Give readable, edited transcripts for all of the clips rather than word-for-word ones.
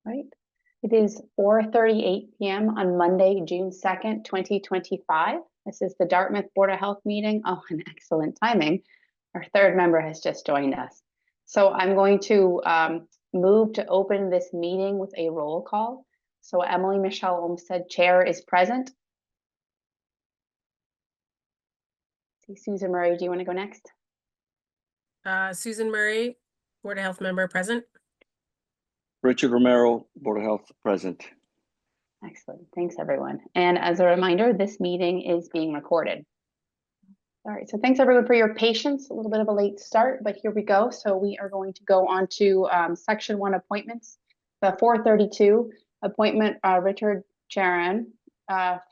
Right. It is 4:38 p.m. on Monday, June 2nd, 2025. This is the Dartmouth Board of Health meeting. Oh, an excellent timing. Our third member has just joined us. So I'm going to move to open this meeting with a roll call. So Emily Michelle Olmsted, Chair, is present. See, Susan Murray, do you want to go next? Susan Murray, Board of Health member, present. Richard Romero, Board of Health, present. Excellent. Thanks, everyone. And as a reminder, this meeting is being recorded. All right, so thanks everyone for your patience. A little bit of a late start, but here we go. So we are going to go on to section 1 appointments. The 432 appointment, Richard Charan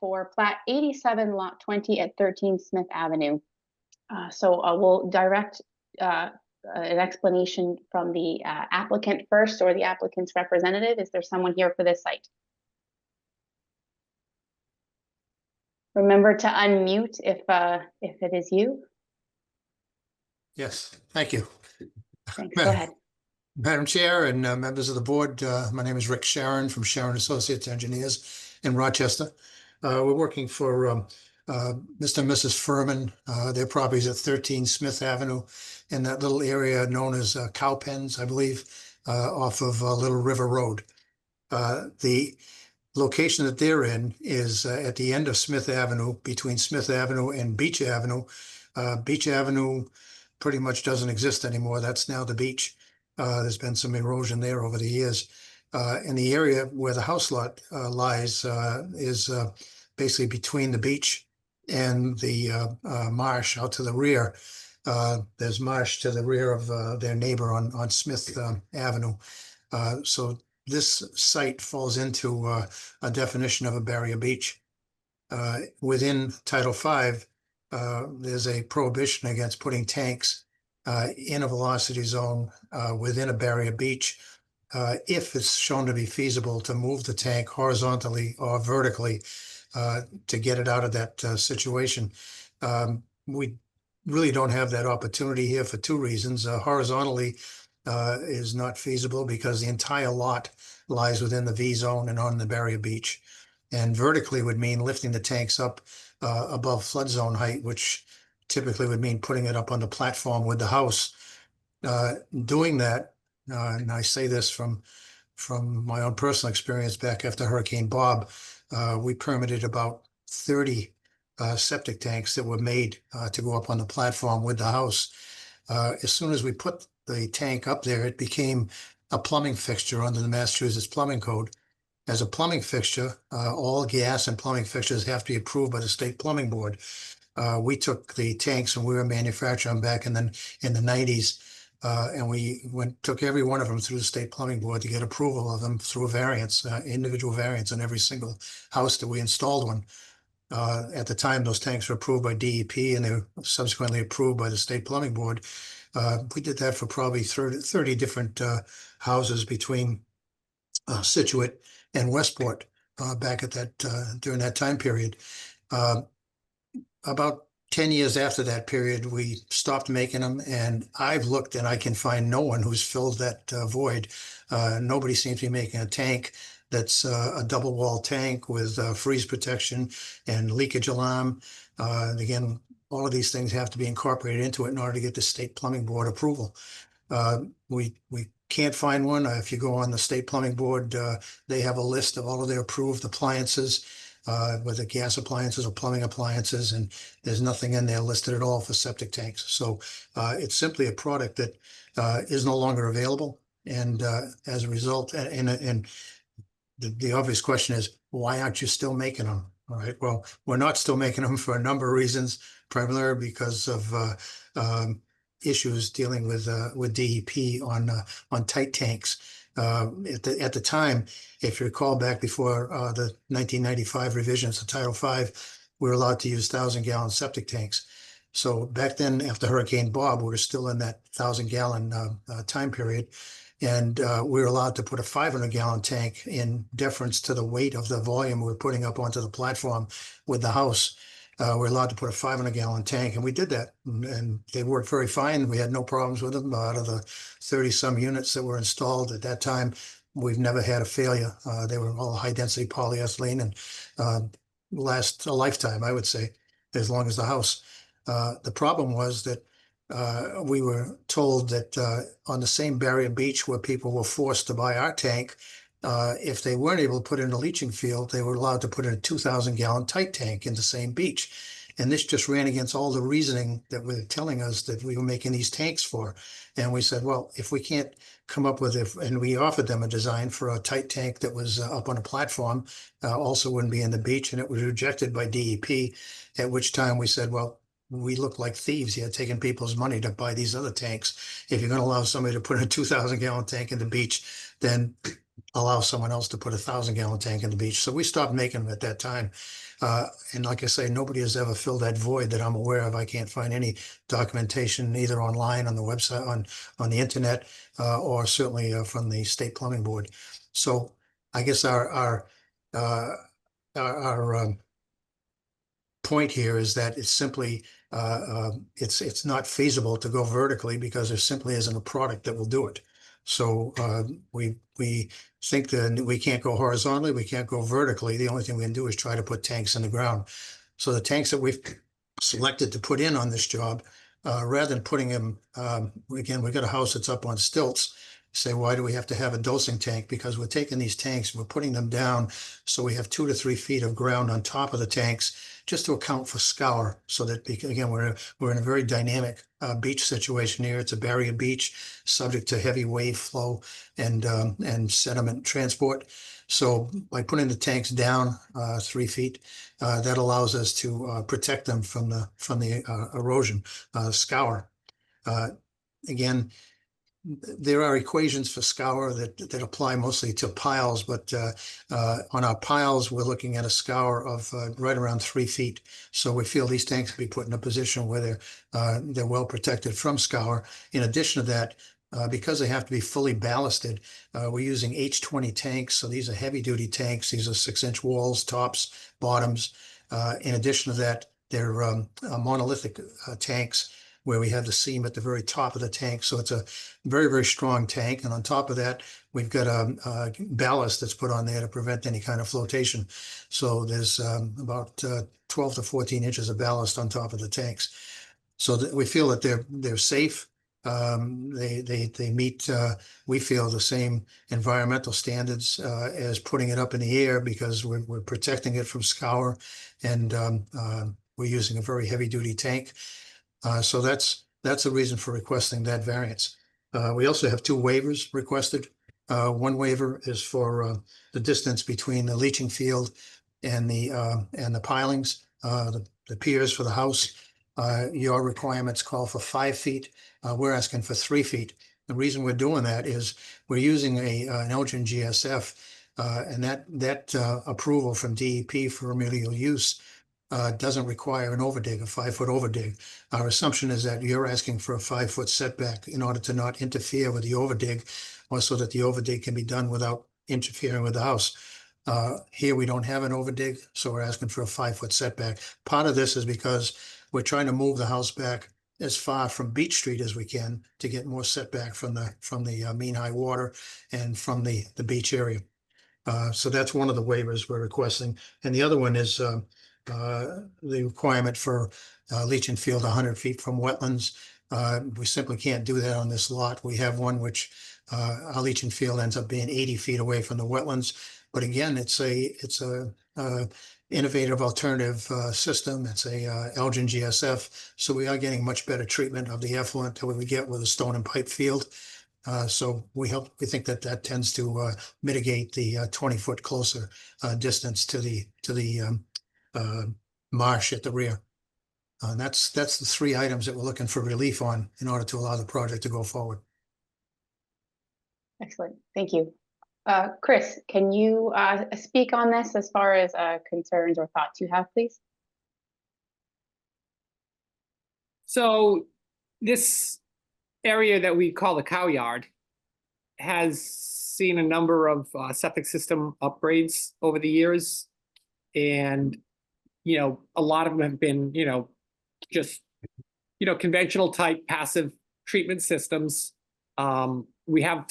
for plat 87 lot 20 at 13 Smith Avenue. So we'll direct an explanation from the applicant first, or the applicant's representative. Is there someone here for this site? Remember to unmute if it is you. Yes, thank you. Thanks. Go ahead. Madam Chair and members of the board, my name is Rick Sharon from Sharon Associates Engineers in Rochester. We're working for Mr. and Mrs. Furman. Their property is at 13 Smith Avenue in that little area known as Cow Pens, I believe, off of Little River Road. The location that they're in is at the end of Smith Avenue, between Smith Avenue and Beach Avenue. Beach Avenue pretty much doesn't exist anymore. That's now the beach. There's been some erosion there over the years. And the area where the house lot lies is basically between the beach and the marsh out to the rear. There's marsh to the rear of their neighbor on Smith Avenue. So this site falls into a definition of a barrier beach. Within Title V, there's a prohibition against putting tanks in a velocity zone within a barrier beach if it's shown to be feasible to move the tank horizontally or vertically to get it out of that situation. We really don't have that opportunity here for two reasons. Horizontally is not feasible because the entire lot lies within the V zone and on the barrier beach. And vertically would mean lifting the tanks up above flood zone height, which typically would mean putting it up on the platform with the house. Doing that, and I say this from my own personal experience back after Hurricane Bob, we permitted about 30 septic tanks that were made to go up on the platform with the house. As soon as we put the tank up there, it became a plumbing fixture under the Massachusetts Plumbing Code. As a plumbing fixture, all gas and plumbing fixtures have to be approved by the State Plumbing Board. We took the tanks and we were manufacturing them back in the 90s, and we took every one of them through the State Plumbing Board to get approval of them through a variance, individual variance on every single house that we installed one. At the time, those tanks were approved by DEP and they were subsequently approved by the State Plumbing Board. We did that for probably 30 different houses between Scituate and Westport back at that during that time period. About 10 years after that period, we stopped making them, and I've looked and I can find no one who's filled that void. Nobody seems to be making a tank that's a double wall tank with freeze protection and leakage alarm. Again, all of these things have to be incorporated into it in order to get the State Plumbing Board approval. We can't find one. If you go on the State Plumbing Board, they have a list of all of their approved appliances, whether gas appliances or plumbing appliances, and there's nothing in there listed at all for septic tanks. So it's simply a product that is no longer available. And as a result, and the obvious question is, why aren't you still making them? All right, well, we're not still making them for a number of reasons, primarily because of issues dealing with DEP on tight tanks. At the time, if you recall back before the 1995 revisions to Title V, we were allowed to use 1,000-gallon septic tanks. So back then, after Hurricane Bob, we were still in that 1,000-gallon time period. And we were allowed to put a 500-gallon tank in deference to the weight of the volume we were putting up onto the platform with the house. We're allowed to put a 500-gallon tank, and we did that. And they worked very fine. We had no problems with them. Out of the 30-some units that were installed at that time, we've never had a failure. They were all high-density polyethylene and last a lifetime, I would say, as long as the house. The problem was that we were told that on the same barrier beach where people were forced to buy our tank, if they weren't able to put in a leaching field, they were allowed to put in a 2,000-gallon tight tank in the same beach. And this just ran against all the reasoning that were telling us that we were making these tanks for. And we said, well, if we can't come up with it, and we offered them a design for a tight tank that was up on a platform, also wouldn't be in the beach, and it was rejected by DEP, at which time we said, well, we look like thieves here, taking people's money to buy these other tanks. If you're going to allow somebody to put a 2,000-gallon tank in the beach, then allow someone else to put a 1,000-gallon tank in the beach. So we stopped making them at that time. And like I say, nobody has ever filled that void that I'm aware of. I can't find any documentation either online on the website, on the internet, or certainly from the State Plumbing Board. So I guess our point here is that it's simply it's not feasible to go vertically because there simply isn't a product that will do it. So we think that we can't go horizontally, we can't go vertically. The only thing we can do is try to put tanks in the ground. So the tanks that we've selected to put in on this job, rather than putting them, again, we've got a house that's up on stilts. Say, why do we have to have a dosing tank? Because we're taking these tanks, we're putting them down, so we have 2 to 3 feet of ground on top of the tanks, just to account for scour. So that, again, we're in a very dynamic beach situation here. It's a barrier beach, subject to heavy wave flow and sediment transport. So by putting the tanks down 3 feet, that allows us to protect them from the erosion, scour. Again, there are equations for scour that apply mostly to piles, but on our piles, we're looking at a scour of right around 3 feet. So we feel these tanks can be put in a position where they're well protected from scour. In addition to that, because they have to be fully ballasted, we're using H20 tanks. So these are heavy-duty tanks. These are 6-inch walls, tops, bottoms. In addition to that, they're monolithic tanks, where we have the seam at the very top of the tank. So it's a very, very strong tank. And on top of that, we've got a ballast that's put on there to prevent any kind of flotation. So there's about 12 to 14 inches of ballast on top of the tanks. So that we feel that they're safe. They meet, we feel, the same environmental standards as putting it up in the air, because we're protecting it from scour, and we're using a very heavy-duty tank. So that's the reason for requesting that variance. We also have 2 waivers requested. One waiver is for the distance between the leaching field and the pilings, the piers for the house. Your requirements call for 5 feet. We're asking for 3 feet. The reason we're doing that is we're using an Elgin GSF, and that approval from DEP for remedial use doesn't require an overdig, a 5-foot overdig. Our assumption is that you're asking for a 5-foot setback in order to not interfere with the overdig, or so that the overdig can be done without interfering with the house. Here we don't have an overdig, so we're asking for a 5-foot setback. Part of this is because we're trying to move the house back as far from Beach Street as we can to get more setback from the mean high water and from the beach area. So that's one of the waivers we're requesting. And the other one is the requirement for leaching field 100 feet from wetlands. We simply can't do that on this lot. We have one which our leaching field ends up being 80 feet away from the wetlands. But again, it's a innovative alternative system. It's a Elgin GSF. So we are getting much better treatment of the effluent than we would get with a stone and pipe field. So we think that tends to mitigate the 20-foot closer distance to the marsh at the rear. And that's the 3 items that we're looking for relief on in order to allow the project to go forward. Excellent, thank you. Chris, can you speak on this as far as concerns or thoughts you have, please? So this area that we call the cow yard has seen a number of septic system upgrades over the years. And, a lot of them have been, just, conventional type passive treatment systems. We have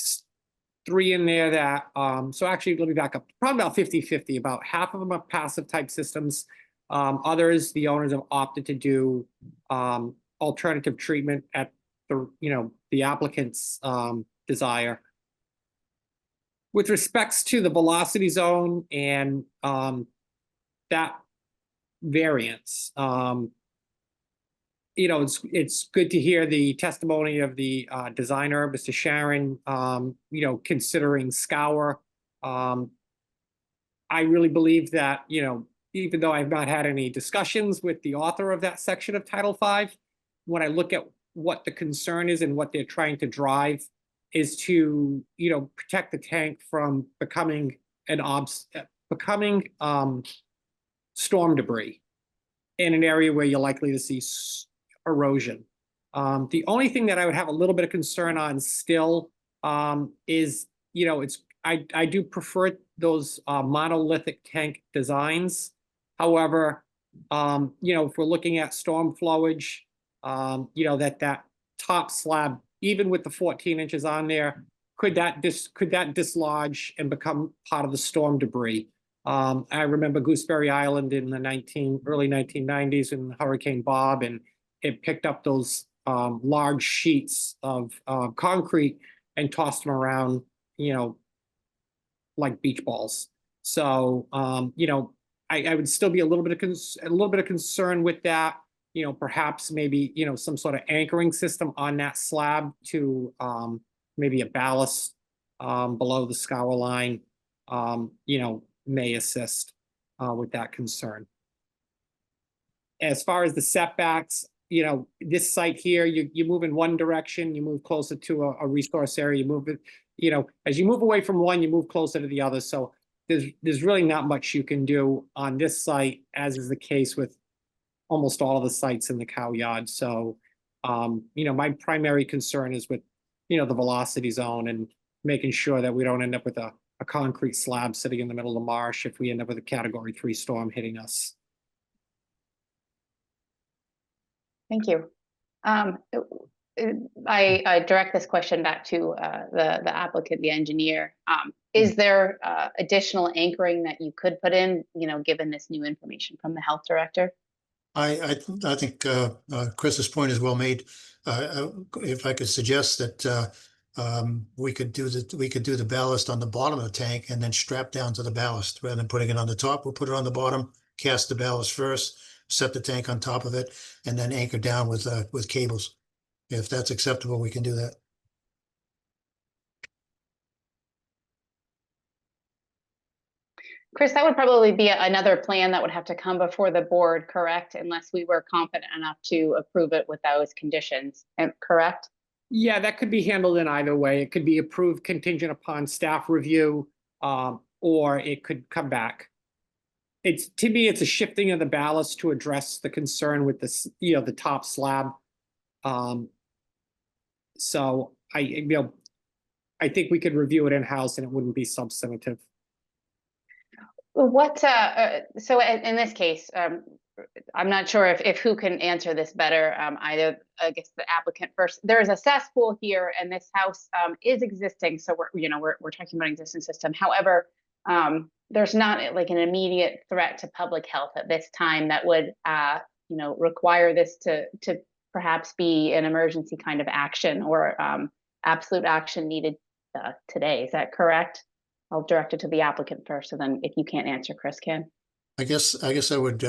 three in there that, so actually, let me back up, probably about 50-50, about half of them are passive type systems. Others, the owners have opted to do, alternative treatment at the, the applicant's, desire. With respects to the velocity zone and, that variance, it's good to hear the testimony of the designer, Mr. Sharon, considering scour. I really believe that, even though I've not had any discussions with the author of that section of Title V, when I look at what the concern is and what they're trying to drive is to, protect the tank from becoming storm debris in an area where you're likely to see erosion. The only thing that I would have a little bit of concern on still is, I do prefer those monolithic tank designs. However, if we're looking at storm flowage, that top slab, even with the 14 inches on there, could that dislodge and become part of the storm debris? I remember Gooseberry Island in the early 1990s in Hurricane Bob, and it picked up those large sheets of concrete and tossed them around, like beach balls. So, I would still be a little bit of concern with that. Perhaps maybe some sort of anchoring system on that slab to maybe a ballast below the scour line. May assist with that concern. As far as the setbacks, this site here, you move in one direction, you move closer to a resource area, you move it, as you move away from one, you move closer to the other. So there's really not much you can do on this site, as is the case with almost all of the sites in the cow yard. So, my primary concern is with, the velocity zone and making sure that we don't end up with a concrete slab sitting in the middle of the marsh if we end up with a Category 3 storm hitting us. Thank you. I direct this question back to the applicant, the engineer. Is there additional anchoring that you could put in, given this new information from the health director? I think Chris's point is well made. If I could suggest that we could do the ballast on the bottom of the tank and then strap down to the ballast rather than putting it on the top. We'll put it on the bottom, cast the ballast first, set the tank on top of it, and then anchor down with cables. If that's acceptable, we can do that. Chris, that would probably be another plan that would have to come before the board, correct? Unless we were confident enough to approve it with those conditions, correct? Yeah, that could be handled in either way. It could be approved contingent upon staff review, or it could come back. To me, it's a shifting of the ballast to address the concern with this, the top slab. So I think we could review it in-house and it wouldn't be substantive. What, so in this case, I'm not sure if who can answer this better, either, I guess the applicant first. There is a cesspool here and this house is existing. So we're talking about an existing system. However, there's not like an immediate threat to public health at this time that would, require this to perhaps be an emergency kind of action or absolute action needed today. Is that correct? I'll direct it to the applicant first, and then if you can't answer, Chris can. I guess I would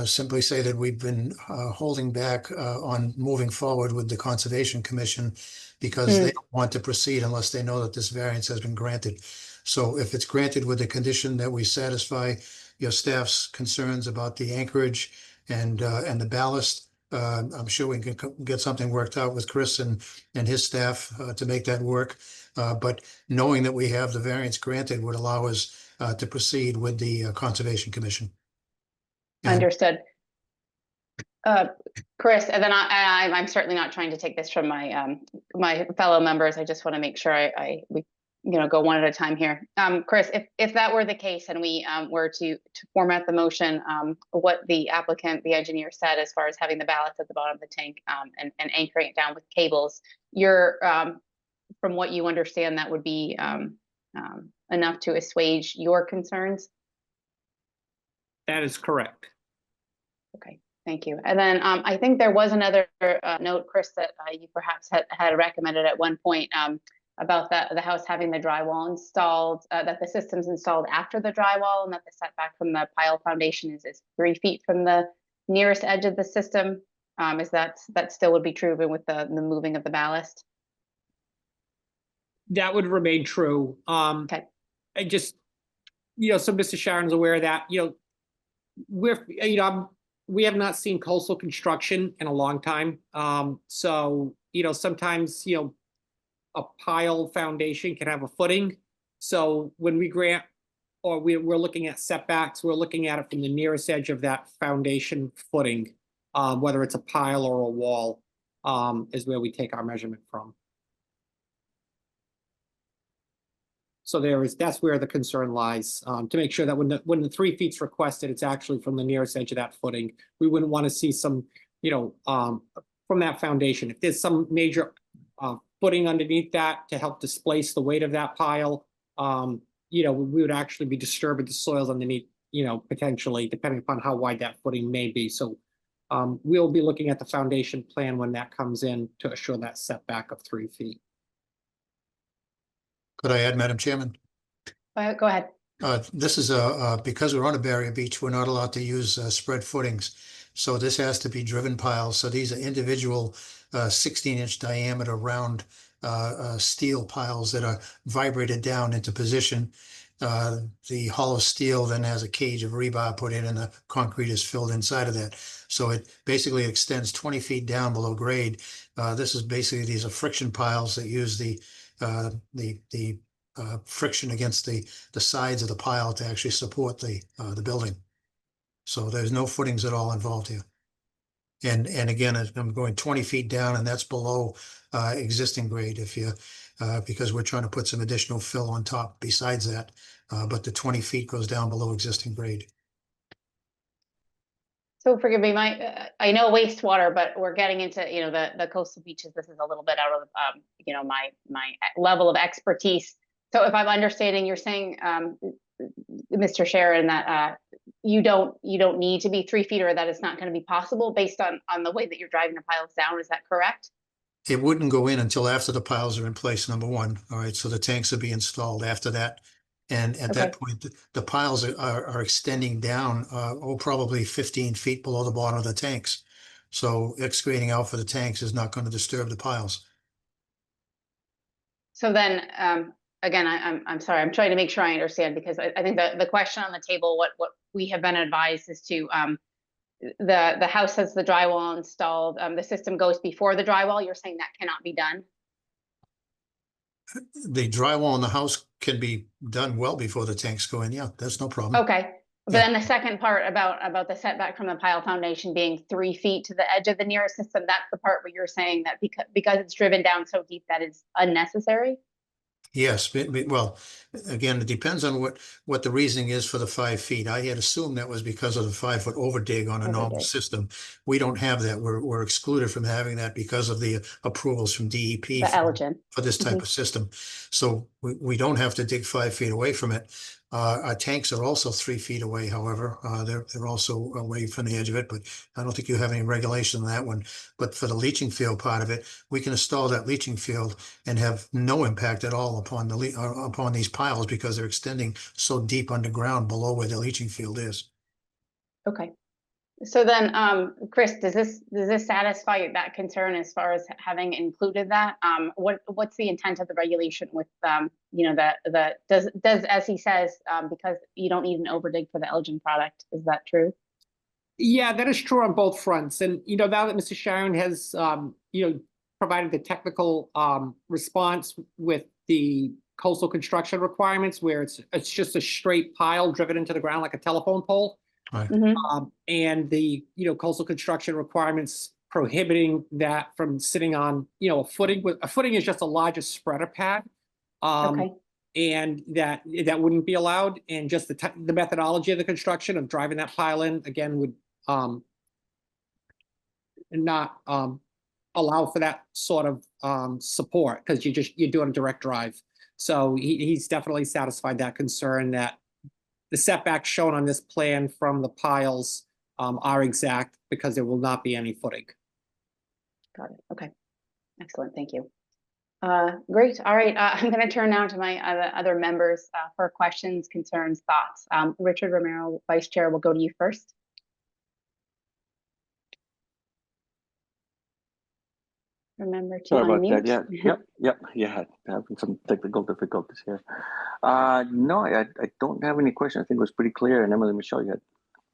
simply say that we've been holding back on moving forward with the Conservation Commission because they don't want to proceed unless they know that this variance has been granted. So if it's granted with the condition that we satisfy your staff's concerns about the anchorage and the ballast, I'm sure we can get something worked out with Chris and his staff to make that work. But knowing that we have the variance granted would allow us to proceed with the Conservation Commission. Understood. Chris, and then I'm certainly not trying to take this from my my fellow members. I just want to make sure we go one at a time here. Chris, if that were the case and we were to format the motion, what the applicant, the engineer said as far as having the ballast at the bottom of the tank and anchoring it down with cables, your from what you understand, that would be enough to assuage your concerns? That is correct. Okay, thank you. And then I think there was another note, Chris, that you perhaps had recommended at one point about the house having the drywall installed, that the system's installed after the drywall, and that the setback from the pile foundation is 3 feet from the nearest edge of the system. Is that still would be true even with the moving of the ballast? That would remain true. Okay. I just, so Mr. Sharon's aware of that, we have not seen coastal construction in a long time. So, sometimes, a pile foundation can have a footing. So when we grant, or we're looking at setbacks, we're looking at it from the nearest edge of that foundation footing, whether it's a pile or a wall, is where we take our measurement from. So that's where the concern lies, to make sure that when the 3 feet's requested, it's actually from the nearest edge of that footing. We wouldn't want to see some, from that foundation. If there's some major footing underneath that to help displace the weight of that pile, we would actually be disturbing the soils underneath, potentially, depending upon how wide that footing may be. So we'll be looking at the foundation plan when that comes in to assure that setback of 3 feet. Could I add, Madam Chairman? Go ahead. This is because we're on a barrier beach, we're not allowed to use spread footings. So this has to be driven piles. So these are individual 16-inch diameter round steel piles that are vibrated down into position. The hollow steel then has a cage of rebar put in, and the concrete is filled inside of that. So it basically extends 20 feet down below grade. These are friction piles that use the friction against the sides of the pile to actually support the building. So there's no footings at all involved here. And again, I'm going 20 feet down, and that's below existing grade because we're trying to put some additional fill on top besides that. But the 20 feet goes down below existing grade. So forgive me, I know wastewater, but we're getting into, the coastal beaches. This is a little bit out of, my level of expertise. So if I'm understanding, you're saying, Mr. Sharon, that you don't need to be 3 feet, or that it's not going to be possible based on the way that you're driving the piles down. Is that correct? It wouldn't go in until after the piles are in place, number one. All right, so the tanks will be installed after that. And at that point, the piles are extending down, probably 15 feet below the bottom of the tanks. So excavating out for the tanks is not going to disturb the piles. So then, again, I'm sorry, I'm trying to make sure I understand, because I think the question on the table, what we have been advised is to, the house has the drywall installed, the system goes before the drywall. You're saying that cannot be done? The drywall in the house can be done well before the tanks go in. Yeah, that's no problem. Okay. But then the second part about the setback from the pile foundation being 3 feet to the edge of the nearest system, that's the part where you're saying that because it's driven down so deep, that is unnecessary? Yes, well, again, it depends on what the reasoning is for the 5 feet. I had assumed that was because of the 5 foot overdig on a normal system. We don't have that. We're excluded from having that because of the approvals from DEP The Elgin. for this type of system. So we don't have to dig 5 feet away from it. Our tanks are also 3 feet away, however. They're also away from the edge of it, but I don't think you have any regulation on that one. But for the leaching field part of it, we can install that leaching field and have no impact at all upon upon these piles, because they're extending so deep underground below where the leaching field is. Okay. So then, Chris, does this satisfy that concern as far as having included that? What's the intent of the regulation with, does as he says, because you don't need an overdig for the Elgin product, is that true? Yeah, that is true on both fronts. And, now that Mr. Sharon has, provided the technical response with the coastal construction requirements, where it's just a straight pile driven into the ground like a telephone pole. Right. And the, coastal construction requirements prohibiting that from sitting on, a footing. A footing is just a larger spreader pad. Okay. And that wouldn't be allowed. And just the methodology of the construction of driving that pile in, again, would not allow for that sort of support, because you're doing a direct drive. So he's definitely satisfied that concern that the setbacks shown on this plan from the piles are exact, because there will not be any footing. Got it. Okay. Excellent. Thank you. Great. All right. I'm going to turn now to my other members for questions, concerns, thoughts. Richard Romero, Vice Chair, will go to you first. Remember to Sorry about unmute. that. Yeah. Having some technical difficulties here. No, I don't have any questions. I think it was pretty clear. And Emily, Michelle, you had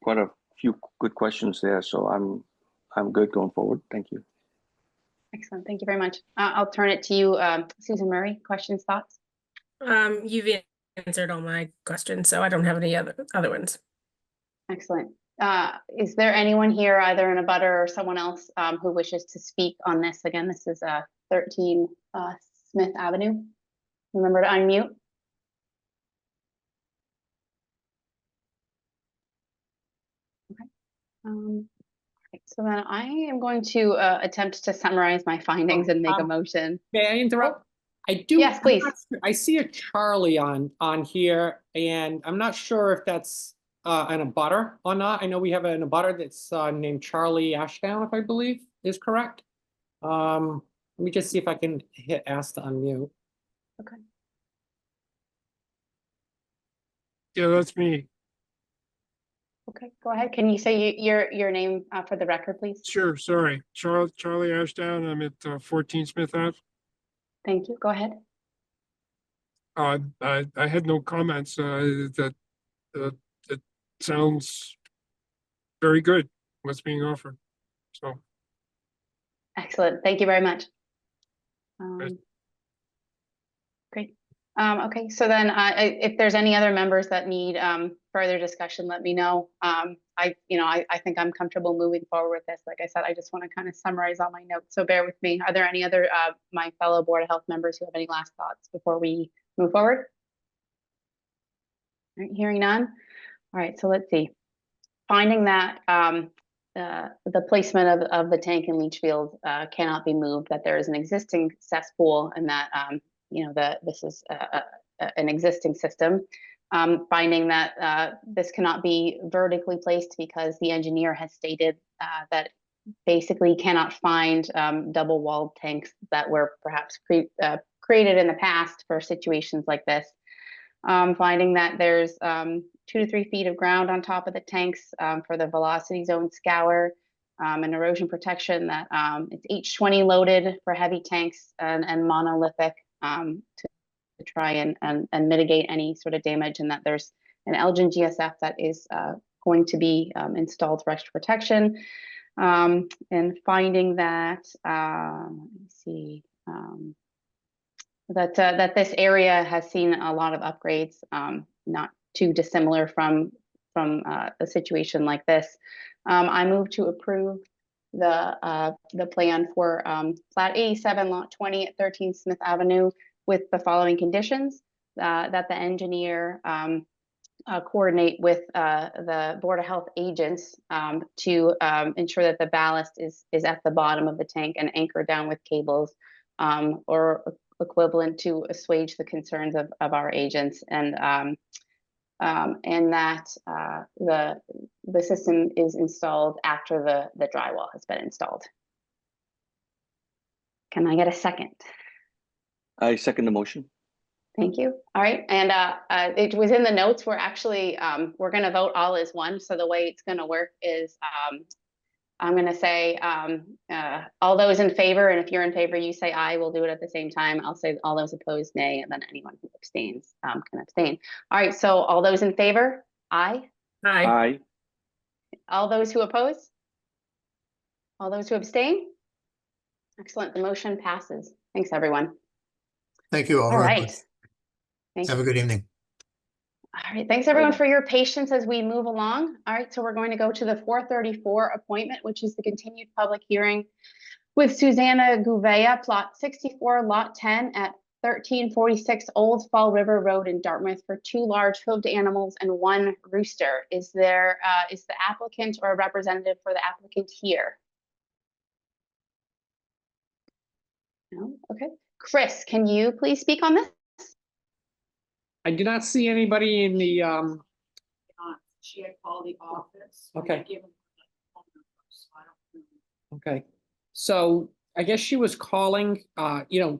quite a few good questions there. So I'm good going forward. Thank you. Excellent. Thank you very much. I'll turn it to you, Susan Murray. Questions, thoughts? You've answered all my questions, so I don't have any other ones. Excellent. Is there anyone here, either in a butter or someone else, who wishes to speak on this? Again, this is 13 Smith Avenue. Remember to unmute. Okay. Right, so then I am going to attempt to summarize my findings and make a motion. May I interrupt? I do. Yes, please. I see a Charlie on here, and I'm not sure if that's an abutter or not. I know we have an abutter that's named Charlie Ashdown, if I believe is correct. Let me just see if I can hit ask to unmute. Okay. Yeah, that's me. Okay, go ahead. Can you say your name for the record, please? Sure, sorry. Charlie Ashdown, I'm at 14 Smith Ave. Thank you. Go ahead. I had no comments. That it sounds very good, what's being offered. So, Excellent. Thank you very much. Great. Great. Okay, so then if there's any other members that need further discussion, let me know. I think I'm comfortable moving forward with this. Like I said, I just want to kind of summarize all my notes, so bear with me. Are there any other my fellow Board of Health members who have any last thoughts before we move forward? All right, hearing none. All right, so let's see. Finding that the placement of the tank in leach field cannot be moved, that there is an existing cesspool, and that this is an existing system. Finding that this cannot be vertically placed because the engineer has stated that basically cannot find double-walled tanks that were perhaps created in the past for situations like this. Finding that there's 2 to 3 feet of ground on top of the tanks for the velocity zone scour and erosion protection, that it's H20 loaded for heavy tanks and monolithic to try and mitigate any sort of damage, and that there's an Elgin GSF that is going to be installed for extra protection. And finding that, let me see, that this area has seen a lot of upgrades, not too dissimilar from a situation like this. I move to approve the plan for Plat 87, Lot 20 at 13 Smith Avenue with the following conditions: that the engineer coordinate with the Board of Health agents to ensure that the ballast is at the bottom of the tank and anchored down with cables or equivalent to assuage the concerns of our agents, and that the system is installed after the drywall has been installed. Can I get a second? I second the motion. Thank you. All right, and it was in the notes. We're actually we're going to vote all as one. So the way it's going to work is I'm going to say all those in favor, and if you're in favor, you say aye. We'll do it at the same time. I'll say all those opposed, nay, and then anyone who abstains can abstain. All right, so all those in favor, aye. Hi. Aye. All those who oppose? All those who abstain? Excellent, the motion passes. Thanks, everyone. Thank you all All very right. much. Thank Have you. a good evening. All right, thanks everyone for your patience as we move along. All right, so we're going to go to the 434 appointment, which is the continued public hearing with Susanna Gouveia, plot 64, lot 10 at 1346 Old Fall River Road in Dartmouth for 2 large hooved animals and 1 rooster. Is the applicant or a representative for the applicant here? No? Okay. Chris, can you please speak on this? I do not see anybody in the, She had called the office. Okay. Given her the phone number, so I don't know. okay. So I guess she was calling,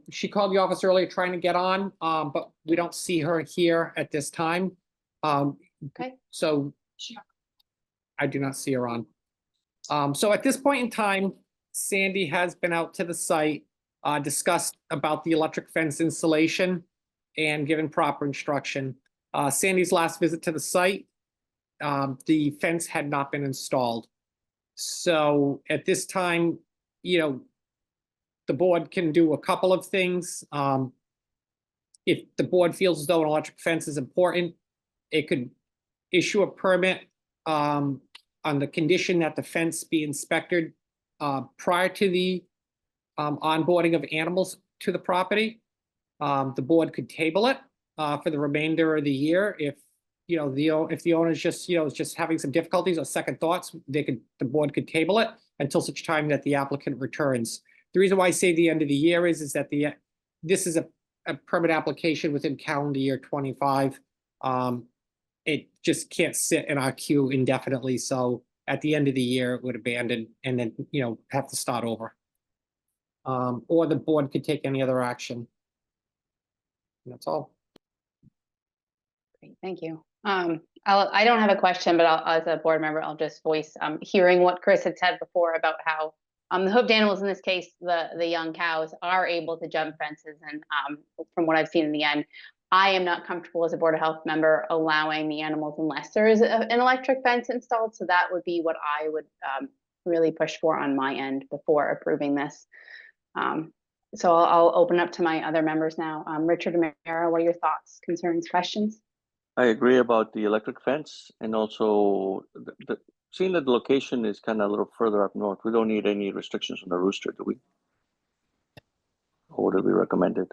she called the office earlier trying to get on, but we don't see her here at this time. Okay. So I do not see her on. So at this point in time, Sandy has been out to the site, discussed about the electric fence installation and given proper instruction. Sandy's last visit to the site, the fence had not been installed. So at this time, the board can do a couple of things. If the board feels as though an electric fence is important, it could issue a permit on the condition that the fence be inspected prior to the onboarding of animals to the property. The board could table it for the remainder of the year if if the owner is just having some difficulties or second thoughts, the board could table it until such time that the applicant returns. The reason why I say the end of the year is that this is a permit application within calendar year 25. It just can't sit in our queue indefinitely. So at the end of the year, it would abandon and then, have to start over. Or the board could take any other action. And that's all. Great, thank you. I don't have a question, but as a board member, I'll just voice hearing what Chris had said before about how the hoofed animals, in this case, the young cows, are able to jump fences. And from what I've seen in the end, I am not comfortable as a Board of Health member allowing the animals unless there is an electric fence installed. So that would be what I would really push for on my end before approving this. So I'll open up to my other members now. Richard O'Meara, what are your thoughts, concerns, questions? I agree about the electric fence, and also seeing that the location is kind of a little further up north. We don't need any restrictions on the rooster, do we? Or would it be recommended?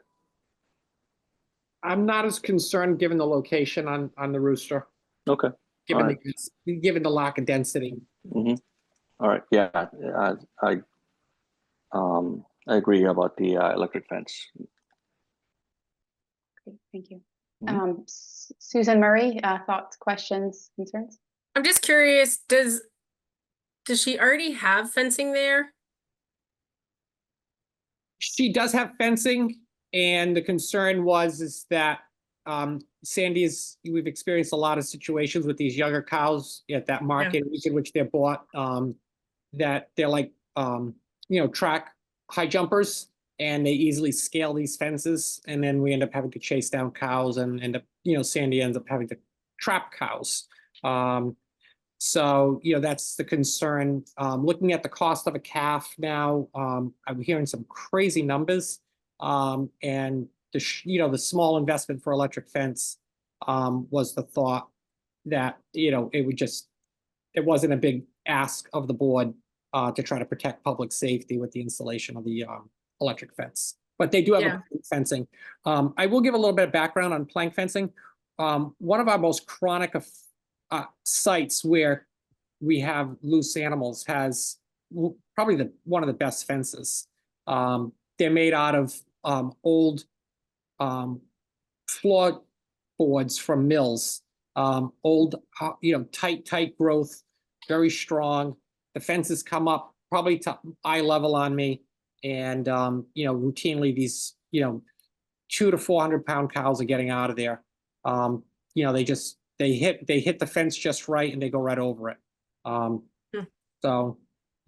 I'm not as concerned given the location on the rooster, Okay. given the lack of density. Mm-hmm. All right. Yeah. I agree about the electric fence. Great, thank you. Mhm. Susan Murray, thoughts, questions, concerns? I'm just curious, does she already have fencing there? She does have fencing, and the concern is that we've experienced a lot of situations with these younger cows at that market in which they're bought, that they're like track high jumpers, and they easily scale these fences, and then we end up having to chase down cows and end up, Sandy ends up having to trap cows. So, that's the concern. Looking at the cost of a calf now, I'm hearing some crazy numbers. And the small investment for electric fence was the thought that, it wasn't a big ask of the board to try to protect public safety with the installation of the electric fence. But they do have a fencing. I will give a little bit of background on plank fencing. One of our most chronic sites where we have loose animals has probably one of the best fences. They're made out of old floor boards from mills, old, tight growth, very strong. The fences come up probably to eye level on me, and routinely these 200 to 400 pound cows are getting out of there. They hit the fence just right and they go right over it. So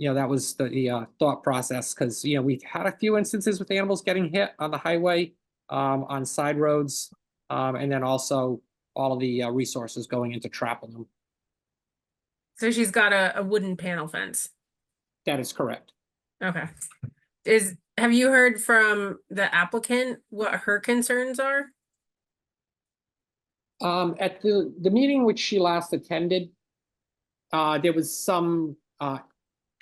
that was the thought process, because we've had a few instances with animals getting hit on the highway, on side roads, and then also all of the resources going into trapping them. So she's got a wooden panel fence. That is correct. Okay. Have you heard from the applicant what her concerns are? At the meeting which she last attended, there was some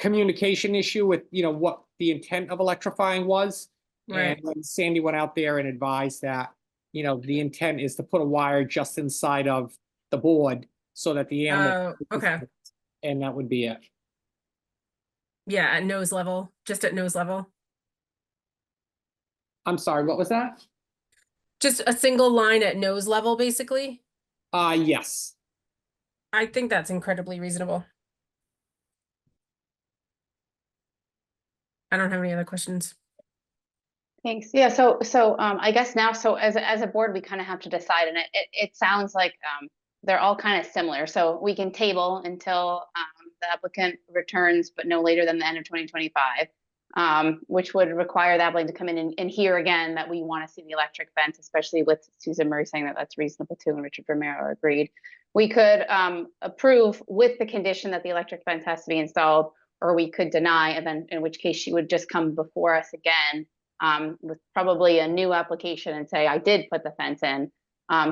communication issue with what the intent of electrifying was. Right. And when Sandy went out there and advised that the intent is to put a wire just inside of the board so that the animal. Oh, okay. And that would be it. Yeah, at nose level, just at nose level. I'm sorry, what was that? Just a single line at nose level, basically. Yes. I think that's incredibly reasonable. I don't have any other questions. Thanks. Yeah, so I guess now, so as a board, we kind of have to decide, and it sounds like they're all kind of similar. So we can table until the applicant returns, but no later than the end of 2025, which would require the applicant to come in and hear again that we want to see the electric fence, especially with Susan Murray saying that that's reasonable too, and Richard Romero agreed. We could approve with the condition that the electric fence has to be installed, or we could deny, and then in which case she would just come before us again with probably a new application and say, I did put the fence in.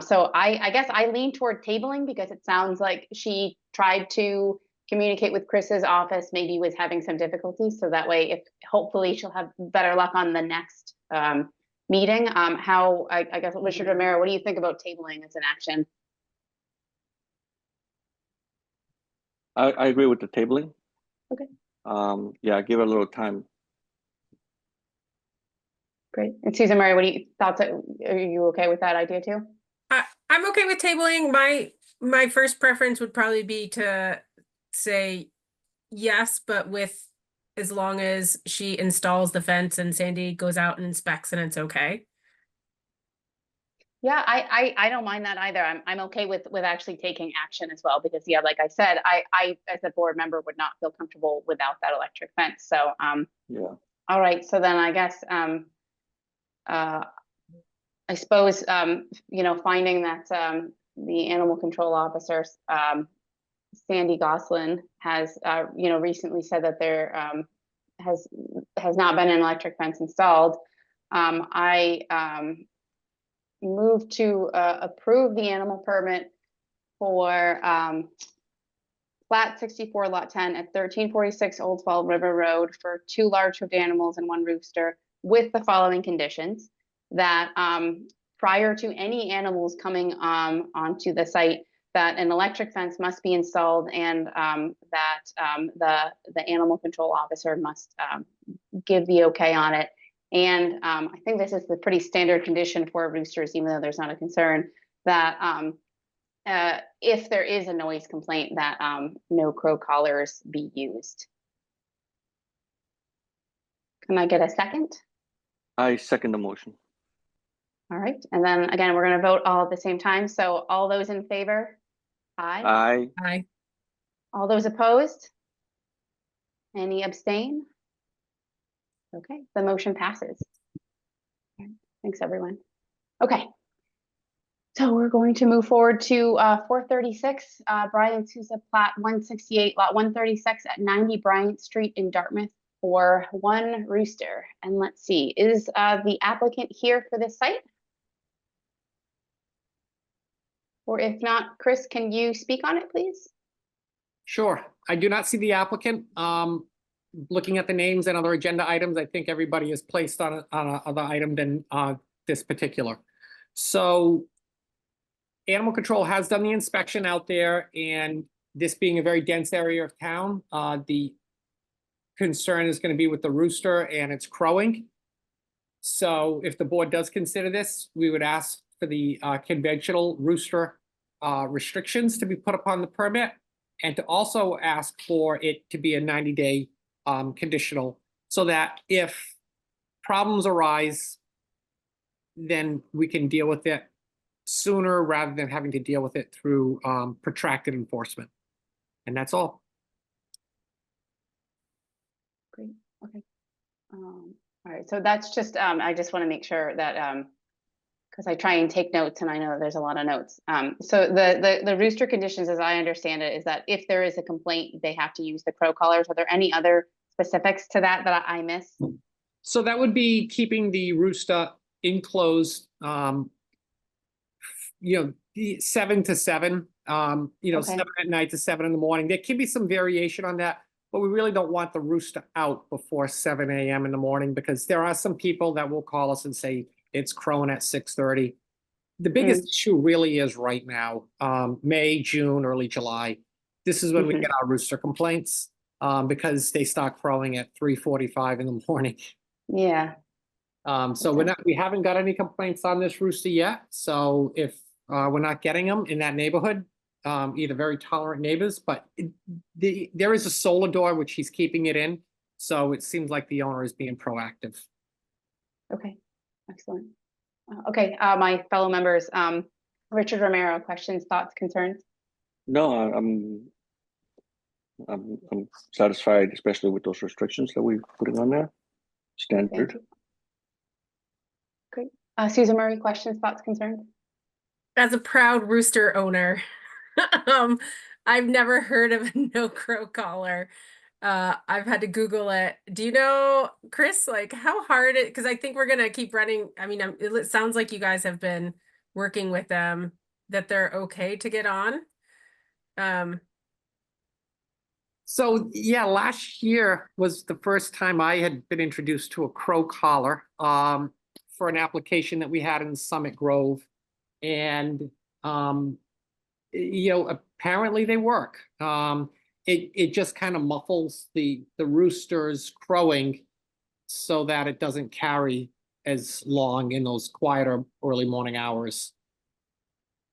So I guess I lean toward tabling because it sounds like she tried to communicate with Chris's office, maybe was having some difficulties. So that way, if hopefully she'll have better luck on the next meeting. I guess, Richard Romero, what do you think about tabling as an action? I agree with the tabling. Okay. Yeah, give it a little time. Great. And Susan Murray, what do you thoughts? Are you okay with that idea too? I'm okay with tabling. My first preference would probably be to say yes, but with as long as she installs the fence and Sandy goes out and inspects and it's okay. Yeah, I don't mind that either. I'm okay with actually taking action as well, because yeah, like I said, I as a board member would not feel comfortable without that electric fence. So Yeah. all right, so then I guess I suppose you know, finding that the animal control officer Sandy Goslin has you know, recently said that there has not been an electric fence installed. I move to approve the animal permit for plat 64 lot 10 at 1346 Old Fall River Road for 2 large hoofed animals and 1 rooster, with the following conditions: that prior to any animals coming onto the site, that an electric fence must be installed, and that the animal control officer must give the okay on it. And I think this is the pretty standard condition for roosters, even though there's not a concern, that if there is a noise complaint, that no crow collars be used. Can I get a second? I second the motion. All right, and then again, we're going to vote all at the same time. So all those in favor? Aye. Aye. All those opposed? Any abstain? Okay, the motion passes. Thanks, everyone. Okay. So we're going to move forward to 436 Brian Souza plat 168 lot 136 at 90 Bryant Street in Dartmouth for 1 rooster. And let's see, is the applicant here for this site? Or if not, Chris, can you speak on it, please? Sure. I do not see the applicant. Looking at the names and other agenda items, I think everybody is placed on a other item than this particular. So animal control has done the inspection out there, and this being a very dense area of town, the concern is going to be with the rooster and its crowing. So if the board does consider this, we would ask for the conventional rooster restrictions to be put upon the permit, and to also ask for it to be a 90-day conditional, so that if problems arise, then we can deal with it sooner rather than having to deal with it through protracted enforcement. And that's all. Great, okay. All right, so that's just, I just want to make sure that, because I try and take notes and I know that there's a lot of notes. So the rooster conditions, as I understand it, is that if there is a complaint, they have to use the crow collars. Are there any other specifics to that I missed? So that would be keeping the rooster enclosed, you know, 7 to 7, you know, Okay. 7 at night to 7 in the morning. There can be some variation on that, but we really don't want the rooster out before 7 a.m. in the morning, because there are some people that will call us and say it's crowing at 6:30. The biggest issue really is right now, May, June, early July. This is when we get our rooster complaints, because they start crowing at 3:45 in the morning. Yeah. So we haven't got any complaints on this rooster yet. So if we're not getting them in that neighborhood, either very tolerant neighbors, but there is a solar door which he's keeping it in. So it seems like the owner is being proactive. Okay, excellent. Okay, my fellow members, Richard Romero, questions, thoughts, concerns? No, I'm satisfied, especially with those restrictions that we're putting on there. Thank Standard. you. Great. Susan Murray, questions, thoughts, concerns? As a proud rooster owner, I've never heard of a no crow collar. I've had to Google it. Do you know, Chris, like how hard it, because I think we're gonna keep running. I mean, it sounds like you guys have been working with them, that they're okay to get on. So yeah, last year was the first time I had been introduced to a crow collar for an application that we had in Summit Grove. And apparently they work. It just kind of muffles the roosters crowing so that it doesn't carry as long in those quieter early morning hours.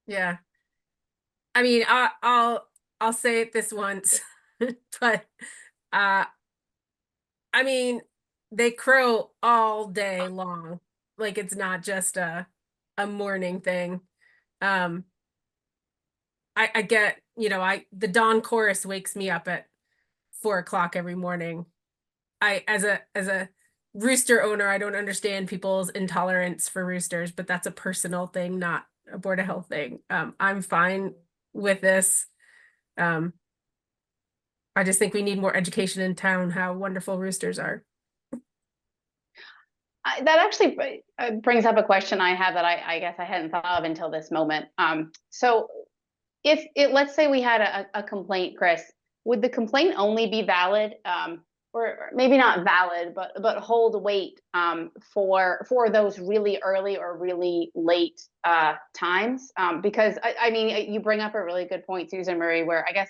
Yeah. I mean, I'll say it this once, but I mean, they crow all day long. Like it's not just a morning thing. I get, the dawn chorus wakes me up at 4 o'clock every morning. As a rooster owner, I don't understand people's intolerance for roosters, but that's a personal thing, not a Board of Health thing. I'm fine with this. I just think we need more education in town, how wonderful roosters are. That actually brings up a question I have that I guess I hadn't thought of until this moment. So if let's say we had a complaint, Chris, would the complaint only be valid, or maybe not valid, but hold weight for those really early or really late times? Because I mean, you bring up a really good point, Susan Murray, where I guess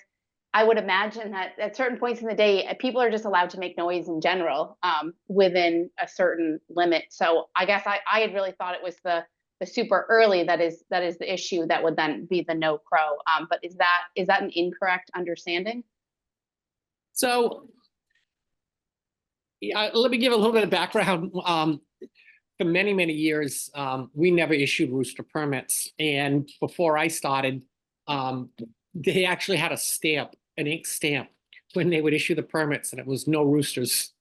I would imagine that at certain points in the day, people are just allowed to make noise in general within a certain limit. So I guess I had really thought it was the super early that is the issue that would then be the no crow. But is that an incorrect understanding? So let me give a little bit of background. For many, many years, we never issued rooster permits. And before I started, they actually had a stamp, an ink stamp, when they would issue the permits, and it was no roosters.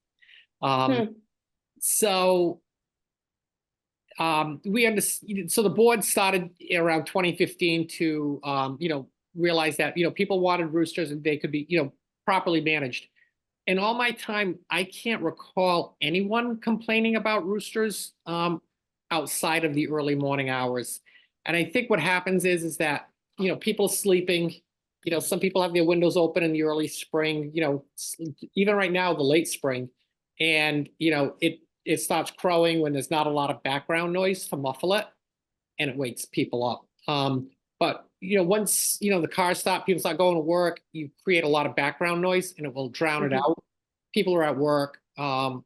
So so the board started around 2015 to realize that people wanted roosters and they could be properly managed. In all my time, I can't recall anyone complaining about roosters outside of the early morning hours. And I think what happens is that people sleeping. Some people have their windows open in the early spring. Even right now, the late spring, and it starts crowing when there's not a lot of background noise to muffle it, and it wakes people up. But once the cars stop, people start going to work, you create a lot of background noise and it will drown it out. People are at work. And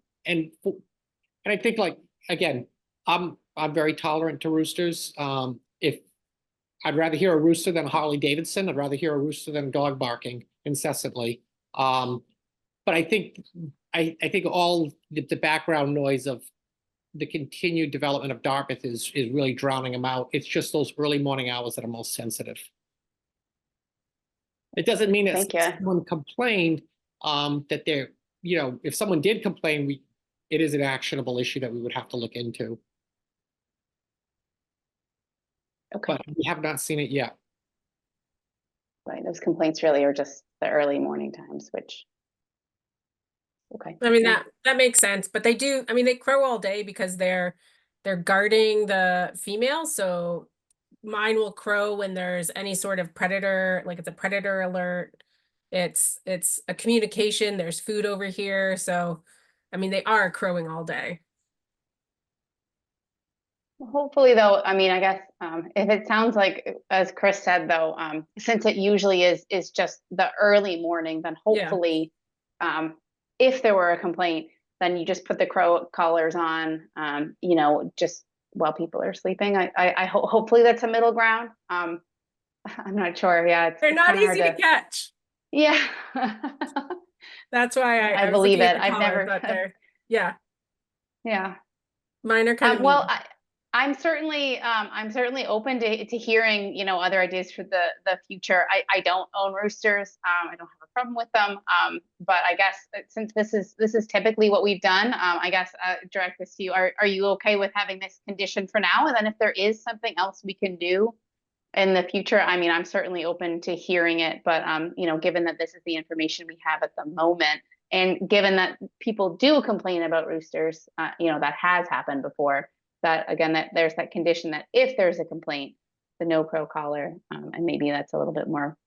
I think, like, again, I'm very tolerant to roosters. If I'd rather hear a rooster than a Harley Davidson, I'd rather hear a rooster than a dog barking incessantly. But I think all the background noise of the continued development of Dartmouth is really drowning them out. It's just those early morning hours that are most sensitive. It doesn't mean that someone complained that they're, if someone did complain, it is an actionable issue that we would have to look into. Okay. But we have not seen it yet. Right, those complaints really are just the early morning times, which. Okay. I mean, that makes sense, but they do, I mean, they crow all day because they're guarding the female. So mine will crow when there's any sort of predator, like it's a predator alert. It's a communication, there's food over here. So, I mean, they are crowing all day. Hopefully, though, I mean, I guess if it sounds like, as Chris said, though, since it usually is just the early morning, then hopefully, if there were a complaint, then you just put the crow collars on, you know, just while people are sleeping. Hopefully that's a middle ground. I'm not sure. Yeah, They're it's not kinda hard easy to catch. Yeah. That's why I I was believe looking at it. the I've collar, never- but yeah, Yeah. mine are kind of Well, mean. I'm certainly open to hearing, you know, other ideas for the future. I don't own roosters. I don't have a problem with them. But I guess since this is typically what we've done, I guess direct this to you. Are you okay with having this condition for now? And then if there is something else we can do in the future, I mean, I'm certainly open to hearing it. But you know, given that this is the information we have at the moment, and given that people do complain about roosters, you know, that has happened before. That again, that there's that condition that if there's a complaint, the no crow collar, and maybe that's a little bit more,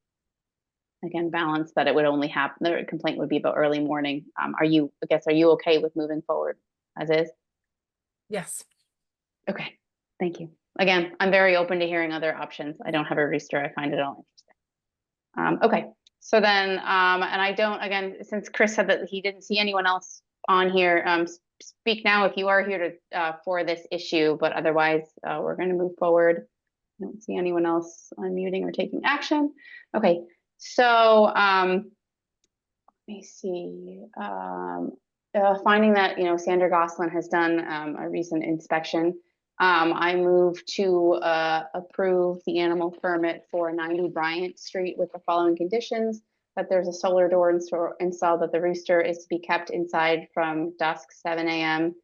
again, balanced, that it would only happen, the complaint would be about early morning. Are you okay with moving forward as is? Yes. Okay, thank you. Again, I'm very open to hearing other options. I don't have a rooster. I find it all interesting. Okay, so then, and I don't, again, since Chris said that he didn't see anyone else on here, speak now if you are here to for this issue, but otherwise we're going to move forward. I don't see anyone else unmuting or taking action. Okay, so let me see. Finding that, you know, Sandra Goslin has done a recent inspection, I move to approve the animal permit for 90 Bryant Street with the following conditions: that there's a solar door installed, that the rooster is to be kept inside from dusk 7 a.m.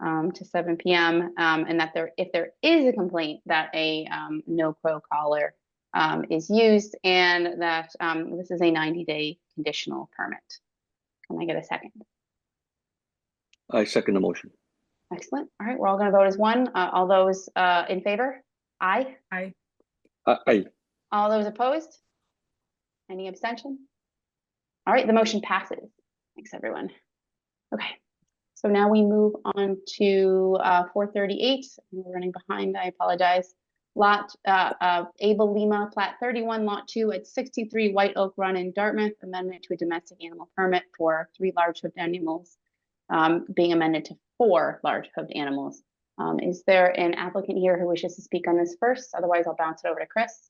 To 7 p.m. And that if there is a complaint, that a no crow collar is used, and that this is a 90-day conditional permit. Can I get a second? I second the motion. Excellent. All right, we're all going to vote as one. All those in favor? Aye. I Aye. All those opposed? Any abstention? All right, the motion passes. Thanks, everyone. Okay, so now we move on to 438. We're running behind, I apologize. Lot Abel Lima, Plat 31, Lot 2 at 63 White Oak Run in Dartmouth, amendment to a domestic animal permit for 3 large hoofed animals, being amended to 4 large hoofed animals. Is there an applicant here who wishes to speak on this first? Otherwise, I'll bounce it over to Chris.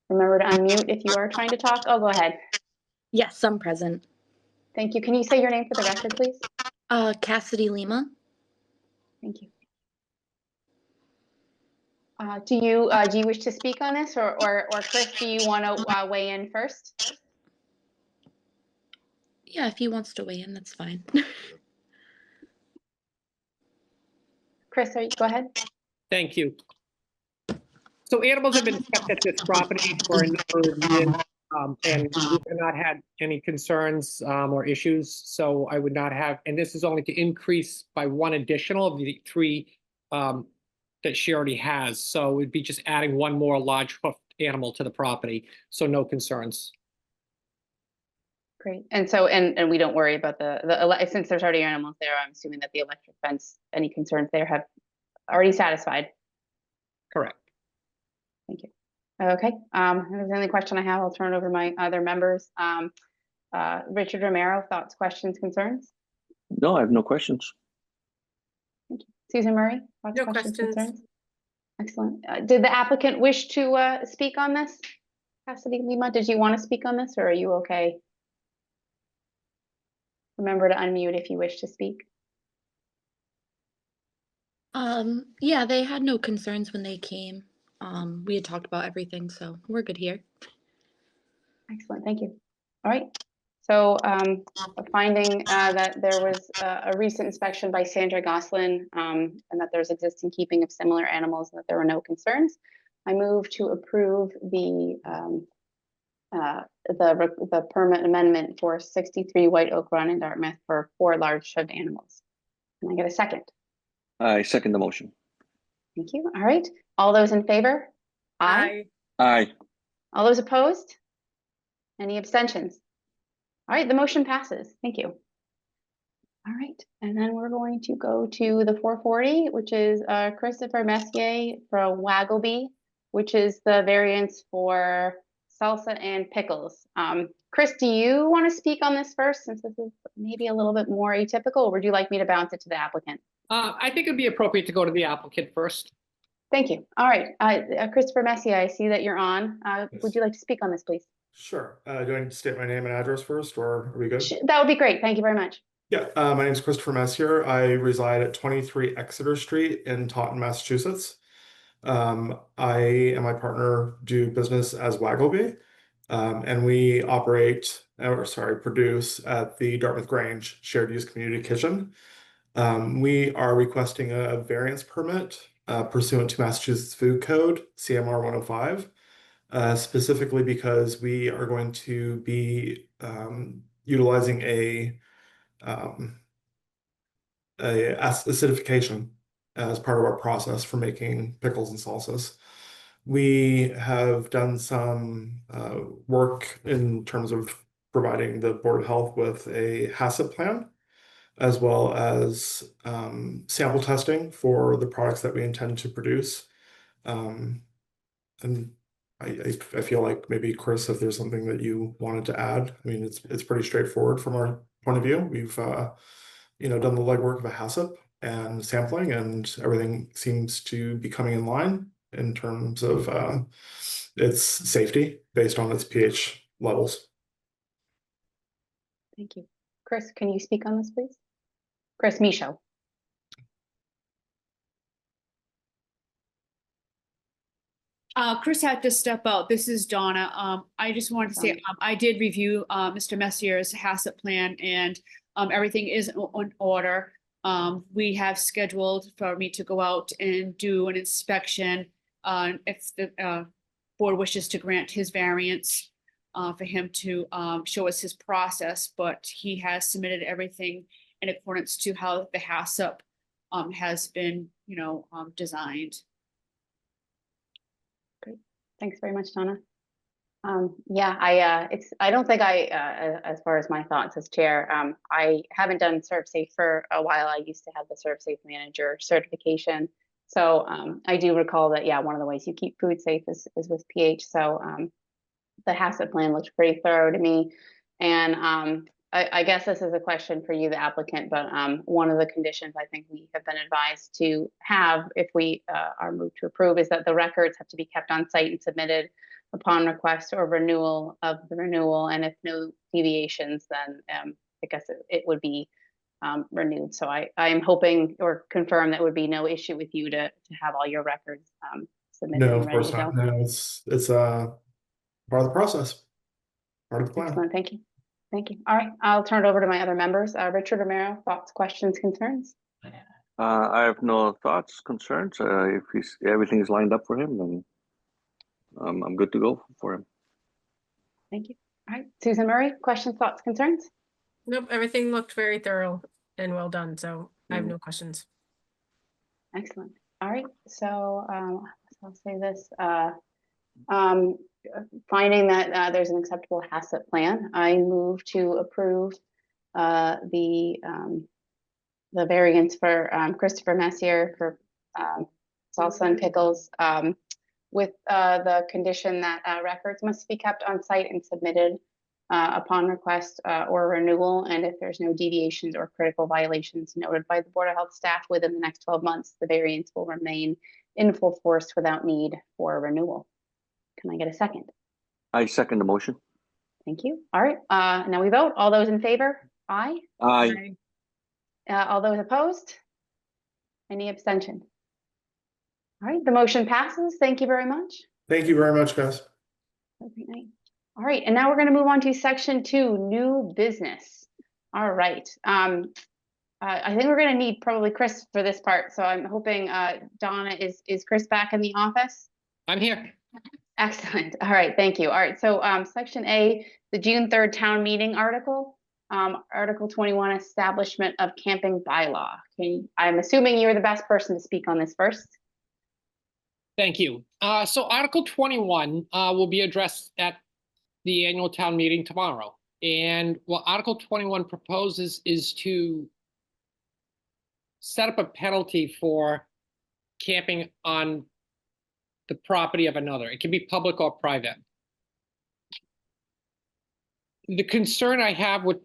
Remember to unmute if you are trying to talk. Oh, go ahead. Yes, I'm present. Thank you. Can you say your name for the record, please? Cassidy Lima. Thank you. Do you wish to speak on this, or Chris, do you want to weigh in first? Yeah, if he wants to weigh in, that's fine. Chris, go ahead. Thank you. So animals have been kept at this property for a number of years, and we've not had any concerns or issues. So I would not have, and this is only to increase by 1 additional of the 3 that she already has. So it'd be just adding 1 more large hoofed animal to the property. So no concerns. Great. And so, and we don't worry about since there's already animals there, I'm assuming that the electric fence, any concerns there have already satisfied. Correct. Thank you. Okay. If there's any question I have, I'll turn it over to my other members. Richard Romero, thoughts, questions, concerns? No, I have no questions. Susan Murray, thoughts, No questions, questions. concerns? Excellent. Did the applicant wish to speak on this? Cassidy Lima, did you want to speak on this, or are you okay? Remember to unmute if you wish to speak. Yeah, they had no concerns when they came. We had talked about everything, so we're good here. Excellent, thank you. All right, so finding that there was a recent inspection by Sandra Goslin, and that there's existing keeping of similar animals and that there were no concerns, I move to approve the permit amendment for 63 White Oak Run in Dartmouth for 4 large shoved animals. Can I get a second? I second the motion. Thank you. All right, all those in favor? Aye. Aye. All those opposed? Any abstentions? All right, the motion passes. Thank you. All right, and then we're going to go to the 440, which is Christopher Messier for Waggleby, which is the variance for salsa and pickles. Chris, do you want to speak on this first, since this is maybe a little bit more atypical, or would you like me to bounce it to the applicant? I think it'd be appropriate to go to the applicant first. Thank you. All right, Christopher Messier, I see that you're on. Would Yes. you like to speak on this, please? Sure. Do I need to state my name and address first, or are we good? That would be great. Thank you very much. Yeah, my name is Christopher Messier. I reside at 23 Exeter Street in Taunton, Massachusetts. I and my partner do business as Waggleby, and we produce at the Dartmouth Grange Shared Use Community Kitchen. We are requesting a variance permit pursuant to Massachusetts Food Code, CMR 105. Specifically because we are going to be utilizing a acidification as part of our process for making pickles and salsas. We have done some work in terms of providing the Board of Health with a HACCP plan, as well as sample testing for the products that we intend to produce. And I feel like maybe, Chris, if there's something that you wanted to add, I mean, it's pretty straightforward from our point of view. We've done the legwork of a HACCP and sampling, and everything seems to be coming in line in terms of its safety based on its pH levels. Thank you. Chris, can you speak on this, please? Chris Michaud. Chris had to step out. This is Donna. I just wanted to say, I did review Mr. Messier's HACCP plan, and everything is in order. We have scheduled for me to go out and do an inspection if the board wishes to grant his variance for him to show us his process, but he has submitted everything in accordance to how the HACCP has been, designed. Thanks very much, Donna. Yeah, I don't think as far as my thoughts as chair, I haven't done ServSafe for a while. I used to have the ServSafe manager certification. So I do recall that, yeah, one of the ways you keep food safe is with pH. So the HACCP plan looks pretty thorough to me. And I guess this is a question for you, the applicant, but one of the conditions I think we have been advised to have if we are moved to approve is that the records have to be kept on site and submitted upon request or renewal of the renewal. And if no deviations, then I guess it would be renewed. So I am hoping or confirm that would be no issue with you to have all your records submitted. No, and of ready course to not. go. No, it's part of the process, part of the plan. Excellent, thank you. Thank you. All right, I'll turn it over to my other members. Richard Romero, thoughts, questions, concerns? I have no thoughts, concerns. If everything is lined up for him, then I'm good to go for him. Thank you. All right, Susan Murray, questions, thoughts, concerns? Nope, everything looked very thorough and well done, so I have Mm. no questions. Excellent. All right, so I'll say this. Finding that there's an acceptable HACCP plan, I move to approve the variance for Christopher Messier for salsa and pickles with the condition that records must be kept on site and submitted upon request or renewal. And if there's no deviations or critical violations noted by the Board of Health staff within the next 12 months, the variance will remain in full force without need for renewal. Can I get a second? I second the motion. Thank you. All right, now we vote. All those in favor? Aye. Aye. All those opposed? Any abstention? All right, the motion passes. Thank you very much. Thank you very much, guys. Have a great night. All right, and now we're going to move on to section 2, new business. All right. I think we're going to need probably Chris for this part. So I'm hoping Donna, is Chris back in the office? I'm here. Excellent. All right, thank you. All right, so section A, the June 3rd town meeting article, Article 21, establishment of camping bylaw. I'm assuming you're the best person to speak on this first. Thank you. So Article 21 will be addressed at the annual town meeting tomorrow. And what Article 21 proposes is to set up a penalty for camping on the property of another. It can be public or private. The concern I have with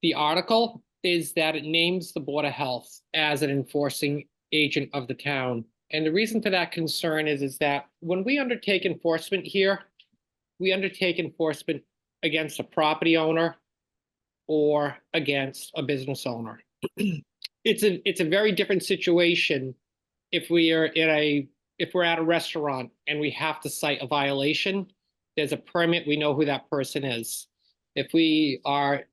the article is that it names the Board of Health as an enforcing agent of the town. And the reason for that concern is that when we undertake enforcement here, we undertake enforcement against a property owner or against a business owner. It's a very different situation if we're at a restaurant and we have to cite a violation. There's a permit, we know who that person is. If we are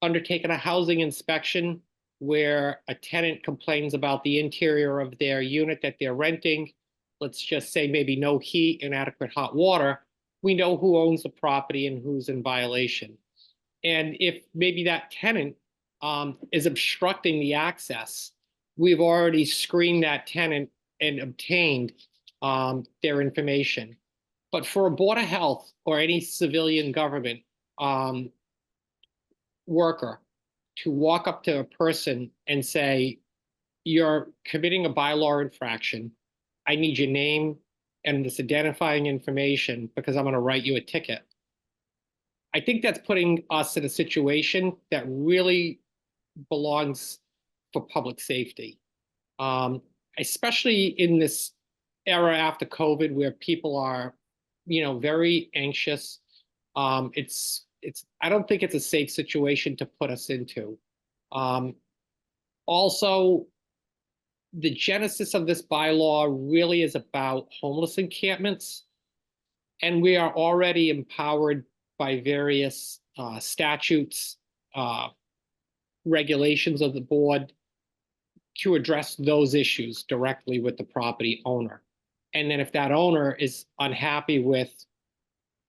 undertaking a housing inspection where a tenant complains about the interior of their unit that they're renting, let's just say maybe no heat, inadequate hot water, we know who owns the property and who's in violation. And if maybe that tenant is obstructing the access, we've already screened that tenant and obtained their information. But for a Board of Health or any civilian government worker to walk up to a person and say, you're committing a bylaw infraction, I need your name and this identifying information because I'm going to write you a ticket. I think that's putting us in a situation that really belongs for public safety, especially in this era after COVID where people are, very anxious. I don't think it's a safe situation to put us into. Also, the genesis of this bylaw really is about homeless encampments, and we are already empowered by various statutes, regulations of the board to address those issues directly with the property owner. And then if that owner is unhappy with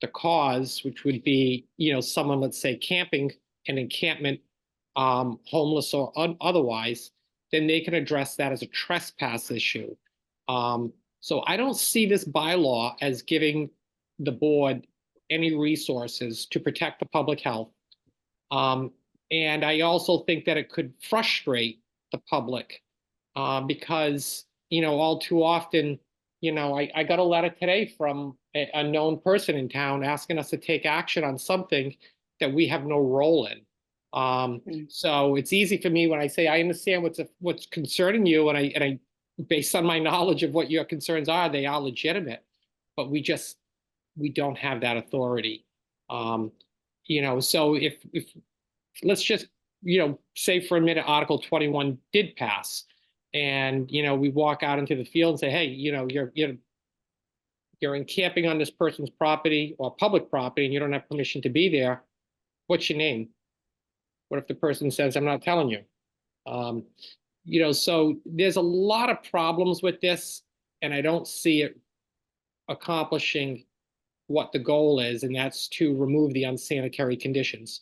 the cause, which would be, someone, let's say, camping an encampment, homeless or otherwise, then they can address that as a trespass issue. So I don't see this bylaw as giving the board any resources to protect the public health. And I also think that it could frustrate the public because, all too often, I got a letter today from a known person in town asking us to take action on something that we have no role in. So it's easy for me when I say I understand what's concerning you, and I based on my knowledge of what your concerns are, they are legitimate, but we don't have that authority. So if let's just say for a minute Article 21 did pass, and we walk out into the field and say, hey, you're encamping on this person's property or public property and you don't have permission to be there. What's your name? What if the person says, I'm not telling you? So there's a lot of problems with this, and I don't see it accomplishing what the goal is, and that's to remove the unsanitary conditions.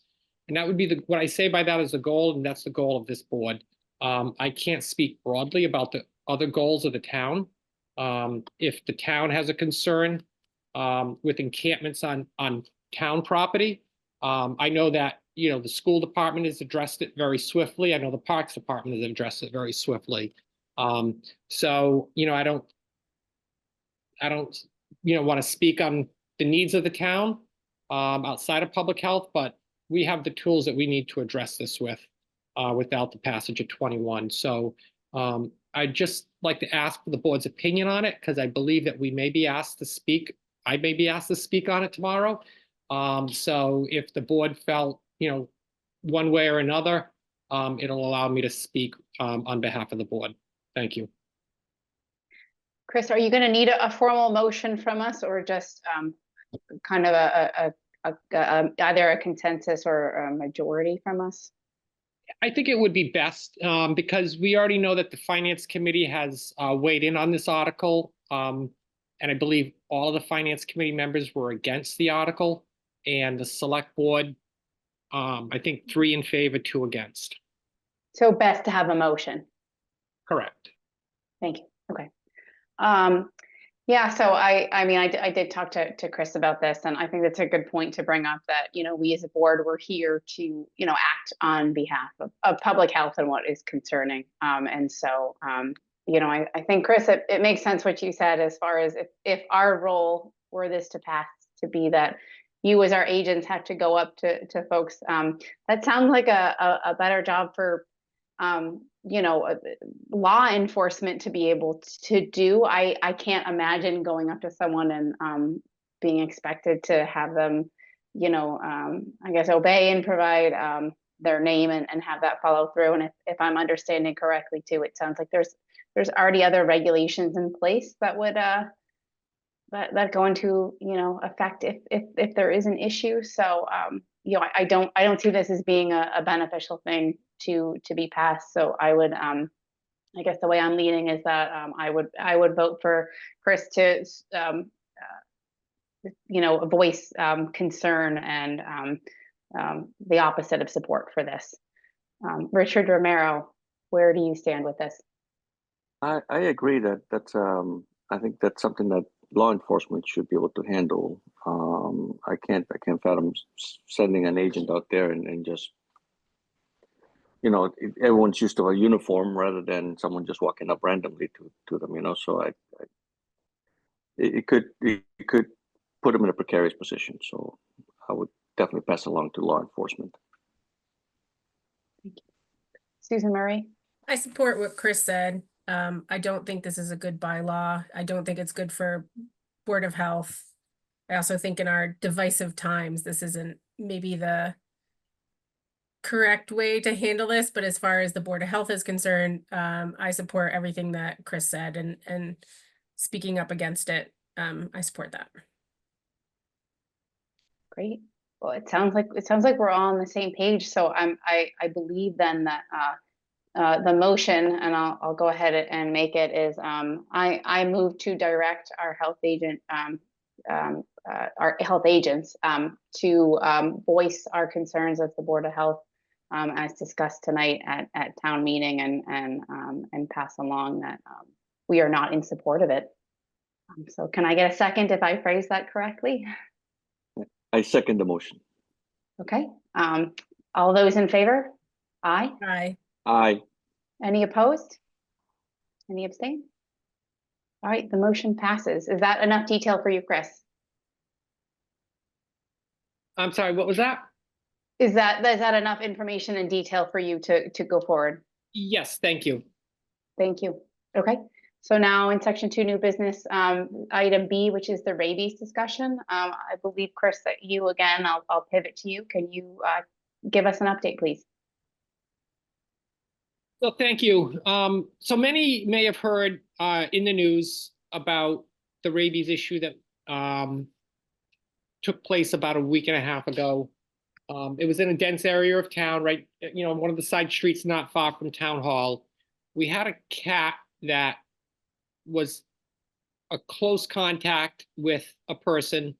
And that would be what I say by that is the goal, and that's the goal of this board. I can't speak broadly about the other goals of the town. If the town has a concern with encampments on town property, I know that the school department has addressed it very swiftly. I know the Parks Department has addressed it very swiftly. So I don't want to speak on the needs of the town outside of public health, but we have the tools that we need to address this with without the passage of 21. So I'd just like to ask for the board's opinion on it, because I believe that we may be asked to speak. I may be asked to speak on it tomorrow. So if the board felt, one way or another, it'll allow me to speak on behalf of the board. Thank you. Chris, are you going to need a formal motion from us, or just kind of either a consensus or a majority from us? I think it would be best because we already know that the Finance Committee has weighed in on this article. And I believe all of the Finance Committee members were against the article, and the Select Board, I think 3 in favor, 2 against. So best to have a motion. Correct. Thank you. Okay. Yeah, so I did talk to Chris about this, and I think that's a good point to bring up, that, we as a board, we're here to, act on behalf of public health and what is concerning. And so, I think, Chris, it makes sense what you said, as far as if our role were this to pass, to be that, you as our agents have to go up to folks. That sounds like a better job for, you know, law enforcement to be able to do. I can't imagine going up to someone and being expected to have them, you know, I guess obey and provide their name and have that follow through. And if I'm understanding correctly too, it sounds like there's already other regulations in place that would that go into, you know, effect if there is an issue. So you know, I don't see this as being a beneficial thing to be passed. So I would I guess the way I'm leaning is that I would vote for Chris to you know, voice concern and the opposite of support for this. Richard Romero, where do you stand with this? I agree that I think that's something that law enforcement should be able to handle. I can't fathom sending an agent out there and just, you know, everyone's used to a uniform rather than someone just walking up randomly to them, you know. So it could put them in a precarious position. So I would definitely pass along to law enforcement. Susan Murray? I support what Chris said. I don't think this is a good bylaw. I don't think it's good for Board of Health. I also think in our divisive times, this isn't maybe the correct way to handle this, but as far as the Board of Health is concerned, I support everything that Chris said and speaking up against it. I support that. Great. Well, it sounds like we're all on the same page. So I believe then that the motion, and I'll go ahead and make it, is I move to direct our health agent, our health agents to voice our concerns as the Board of Health as discussed tonight at town meeting and pass along that we are not in support of it. So can I get a second if I phrase that correctly? I second the motion. Okay. All those in favor? Aye. Aye. Aye. Any opposed? Any abstain? All right, the motion passes. Is that enough detail for you, Chris? I'm sorry, what was that? Is that enough information and detail for you to go forward? Yes, thank you. Thank you. Okay. So now in section 2, new business, item B, which is the rabies discussion. I believe, Chris, that you again, I'll pivot to you. Can you give us an update, please? Well, thank you. So many may have heard in the news about the rabies issue that took place about a week and a half ago. It was in a dense area of town, right? You know, one of the side streets not far from Town Hall. We had a cat that was a close contact with a person,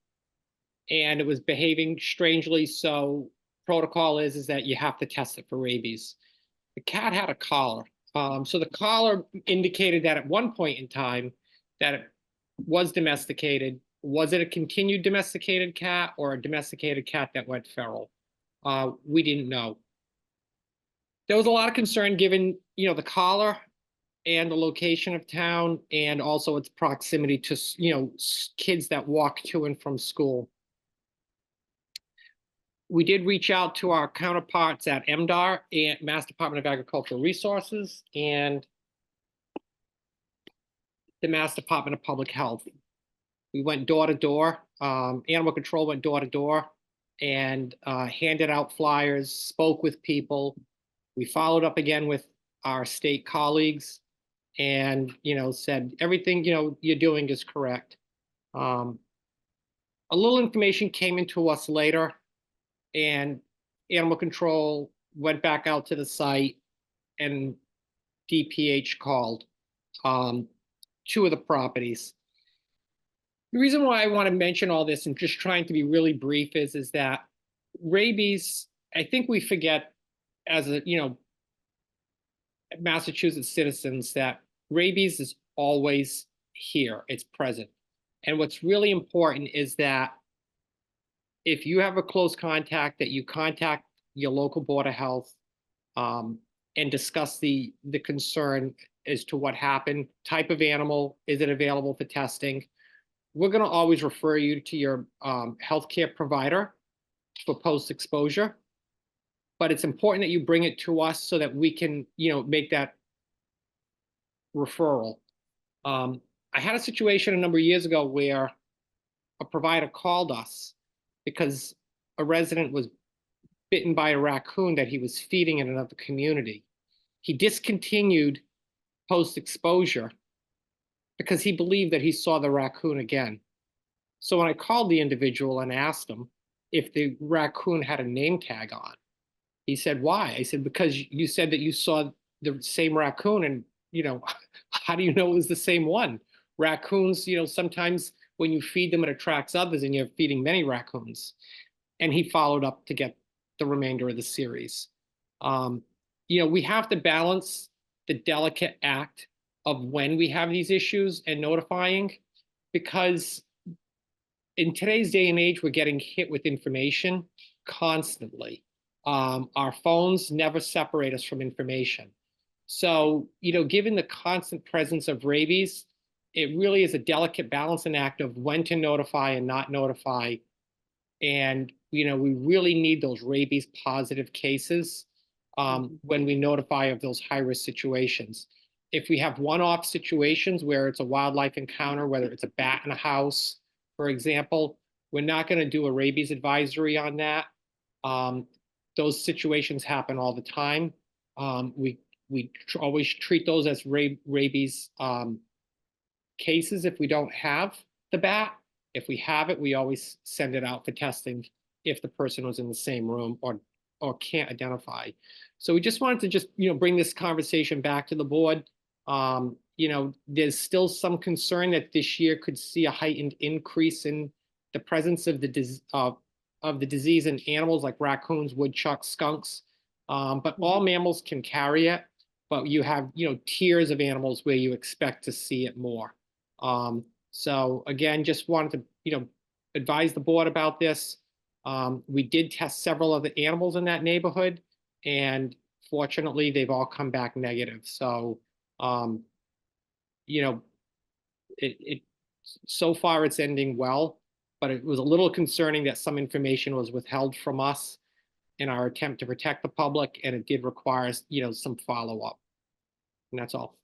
and it was behaving strangely. So protocol is that you have to test it for rabies. The cat had a collar. So the collar indicated that at one point in time that it was domesticated. Was it a continued domesticated cat or a domesticated cat that went feral? We didn't know. There was a lot of concern given, you know, the collar and the location of town and also its proximity to, you know, kids that walk to and from school. We did reach out to our counterparts at MDR and Mass Department of Agricultural Resources and the Mass Department of Public Health. We went door to door. Animal Control went door to door and handed out flyers, spoke with people. We followed up again with our state colleagues and, you know, said everything, you know, you're doing is correct. A little information came into us later, and Animal Control went back out to the site and DPH called 2 of the properties. The reason why I want to mention all this and just trying to be really brief is that rabies, I think we forget as a, you know, Massachusetts citizens that rabies is always here, it's present. And what's really important is that if you have a close contact, that you contact your local Board of Health and discuss the concern as to what happened, type of animal, is it available for testing? we're going to always refer you to your healthcare provider for post-exposure. But it's important that you bring it to us so that we can, make that referral. I had a situation a number of years ago where a provider called us because a resident was bitten by a raccoon that he was feeding in another community. He discontinued post-exposure because he believed that he saw the raccoon again. So when I called the individual and asked him if the raccoon had a name tag on, he said, why? I said, because you said that you saw the same raccoon, and, how do you know it was the same one? Raccoons, sometimes when you feed them, it attracts others, and you're feeding many raccoons. And he followed up to get the remainder of the series. We have to balance the delicate act of when we have these issues and notifying, because in today's day and age, we're getting hit with information constantly. Our phones never separate us from information. So, given the constant presence of rabies, it really is a delicate balancing act of when to notify and not notify. And, we really need those rabies positive cases when we notify of those high-risk situations. If we have one-off situations where it's a wildlife encounter, whether it's a bat in a house, for example, we're not going to do a rabies advisory on that. Those situations happen all the time. We always treat those as rabies cases if we don't have the bat. If we have it, we always send it out for testing if the person was in the same room or can't identify. So we just wanted to bring this conversation back to the board. There's still some concern that this year could see a heightened increase in the presence of the disease in animals like raccoons, woodchucks, skunks. But all mammals can carry it, but you have, tiers of animals where you expect to see it more. So again, just wanted to, advise the board about this. We did test several of the animals in that neighborhood, and fortunately, they've all come back negative. So, so far it's ending well, but it was a little concerning that some information was withheld from us in our attempt to protect the public, and it did require, some follow-up. And that's all.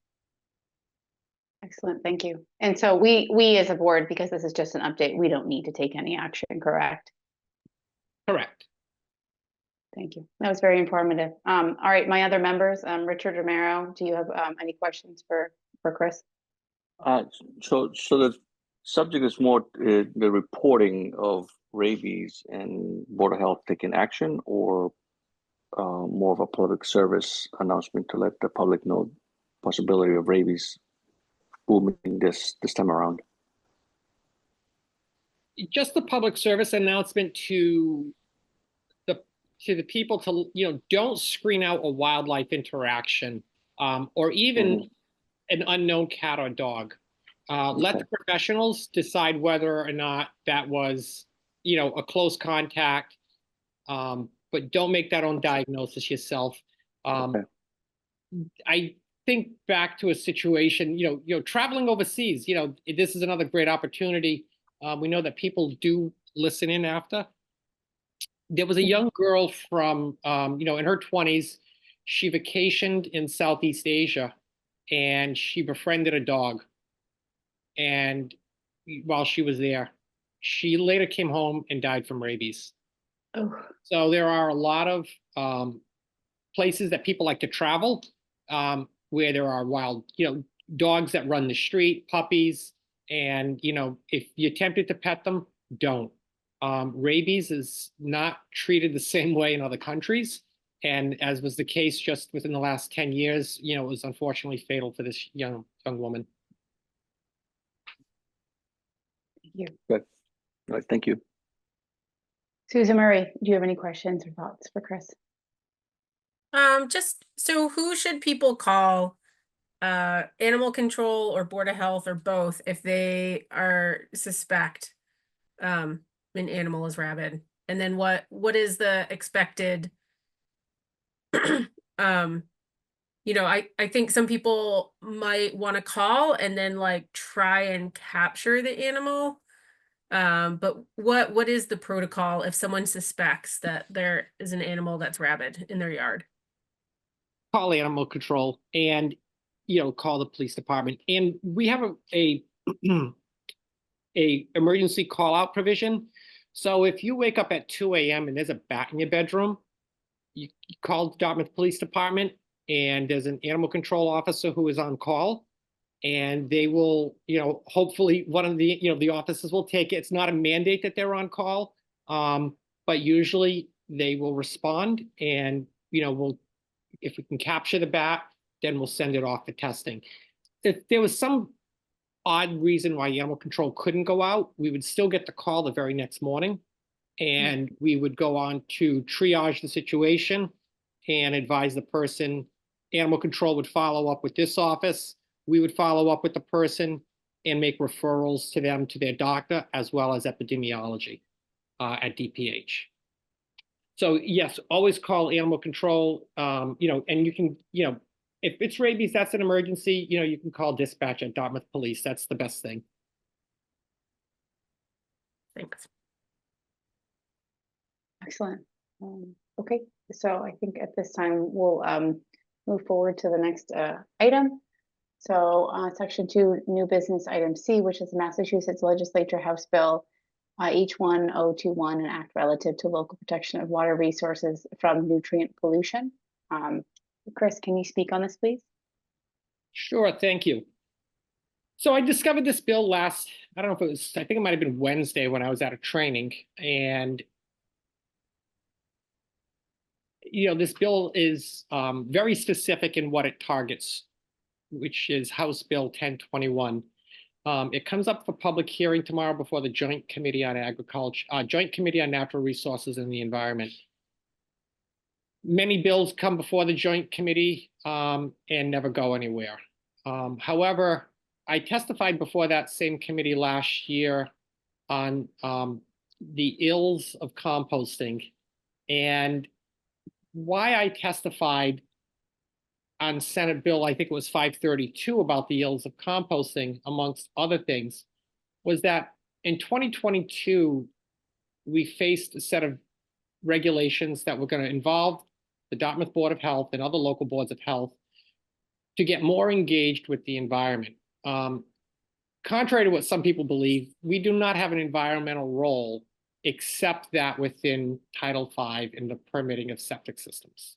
Excellent, thank you. And so we as a board, because this is just an update, we don't need to take any action, correct? Correct. Thank you. That was very informative. All right, my other members, Richard Romero, do you have any questions for Chris? So the subject is more the reporting of rabies and Board of Health taking action, or more of a public service announcement to let the public know possibility of rabies booming this time around? Just the public service announcement to the people to, don't screen out a wildlife interaction or even an unknown cat or dog. Let the professionals decide whether or not that was, a close contact, but don't make that own diagnosis yourself. I think back to a situation, traveling overseas, this is another great opportunity. We know that people do listen in after. There was a young girl from, in her 20s. She vacationed in Southeast Asia, and she befriended a dog. And while she was there, she later came home and died from rabies. Oh. So there are a lot of places that people like to travel where there are wild, dogs that run the street, puppies. And, if you're tempted to pet them, don't. Rabies is not treated the same way in other countries. And as was the case just within the last 10 years, it was unfortunately fatal for this young woman. Thank you. Good. All right, thank you. Susan Murray, do you have any questions or thoughts for Chris? Just so who should people call? Animal control or Board of Health or both if they suspect an animal is rabid? And then what is the expected you know, I think some people might want to call and then like try and capture the animal. But what is the protocol if someone suspects that there is an animal that's rabid in their yard? Call animal control and, call the police department. And we have a emergency call out provision. So if you wake up at 2 a.m. and there's a bat in your bedroom, you call the Dartmouth Police Department, and there's an animal control officer who is on call, and they will, hopefully one of the, the officers will take it. It's not a mandate that they're on call, but usually they will respond, and, if we can capture the bat, then we'll send it off for testing. If there was some odd reason why animal control couldn't go out, we would still get the call the very next morning, and we would go on to triage the situation and advise the person. Animal control would follow up with this office. We would follow up with the person and make referrals to them, to their doctor, as well as epidemiology at DPH. So yes, always call animal control, and you can, if it's rabies, that's an emergency, you can call dispatch at Dartmouth Police. That's the best thing. Thanks. Excellent. Okay, so I think at this time we'll move forward to the next item. So section 2, new business item C, which is the Massachusetts Legislature House Bill H1021, an act relative to local protection of water resources from nutrient pollution. Chris, can you speak on this, please? Sure, thank you. So I discovered this bill last, I don't know if it was, I think it might have been Wednesday when I was at a training, and this bill is very specific in what it targets, which is House Bill 1021. It comes up for public hearing tomorrow before the Joint Committee on Agriculture, Joint Committee on Natural Resources and the Environment. Many bills come before the Joint Committee and never go anywhere. However, I testified before that same committee last year on the ills of composting, and why I testified on Senate Bill, I think it was 532, about the ills of composting, amongst other things, was that in 2022, we faced a set of regulations that were going to involve the Dartmouth Board of Health and other local boards of health to get more engaged with the environment. Contrary to what some people believe, we do not have an environmental role except that within Title V in the permitting of septic systems.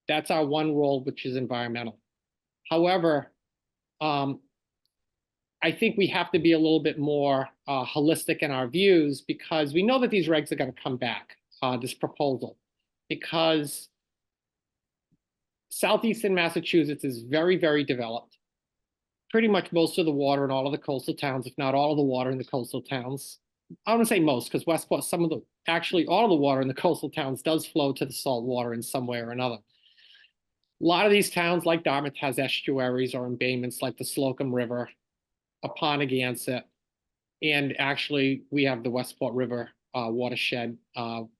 That's our one role, which is environmental. However, I think we have to be a little bit more holistic in our views, because we know that these regs are going to come back, this proposal, because southeastern Massachusetts is very, very developed. Pretty much most of the water in all of the coastal towns, if not all of the water in the coastal towns, I want to say most, because Westport, actually all of the water in the coastal towns does flow to the salt water in some way or another. A lot of these towns, like Dartmouth, has estuaries or embayments like the Slocum River, Apponeganset, and actually we have the Westport River watershed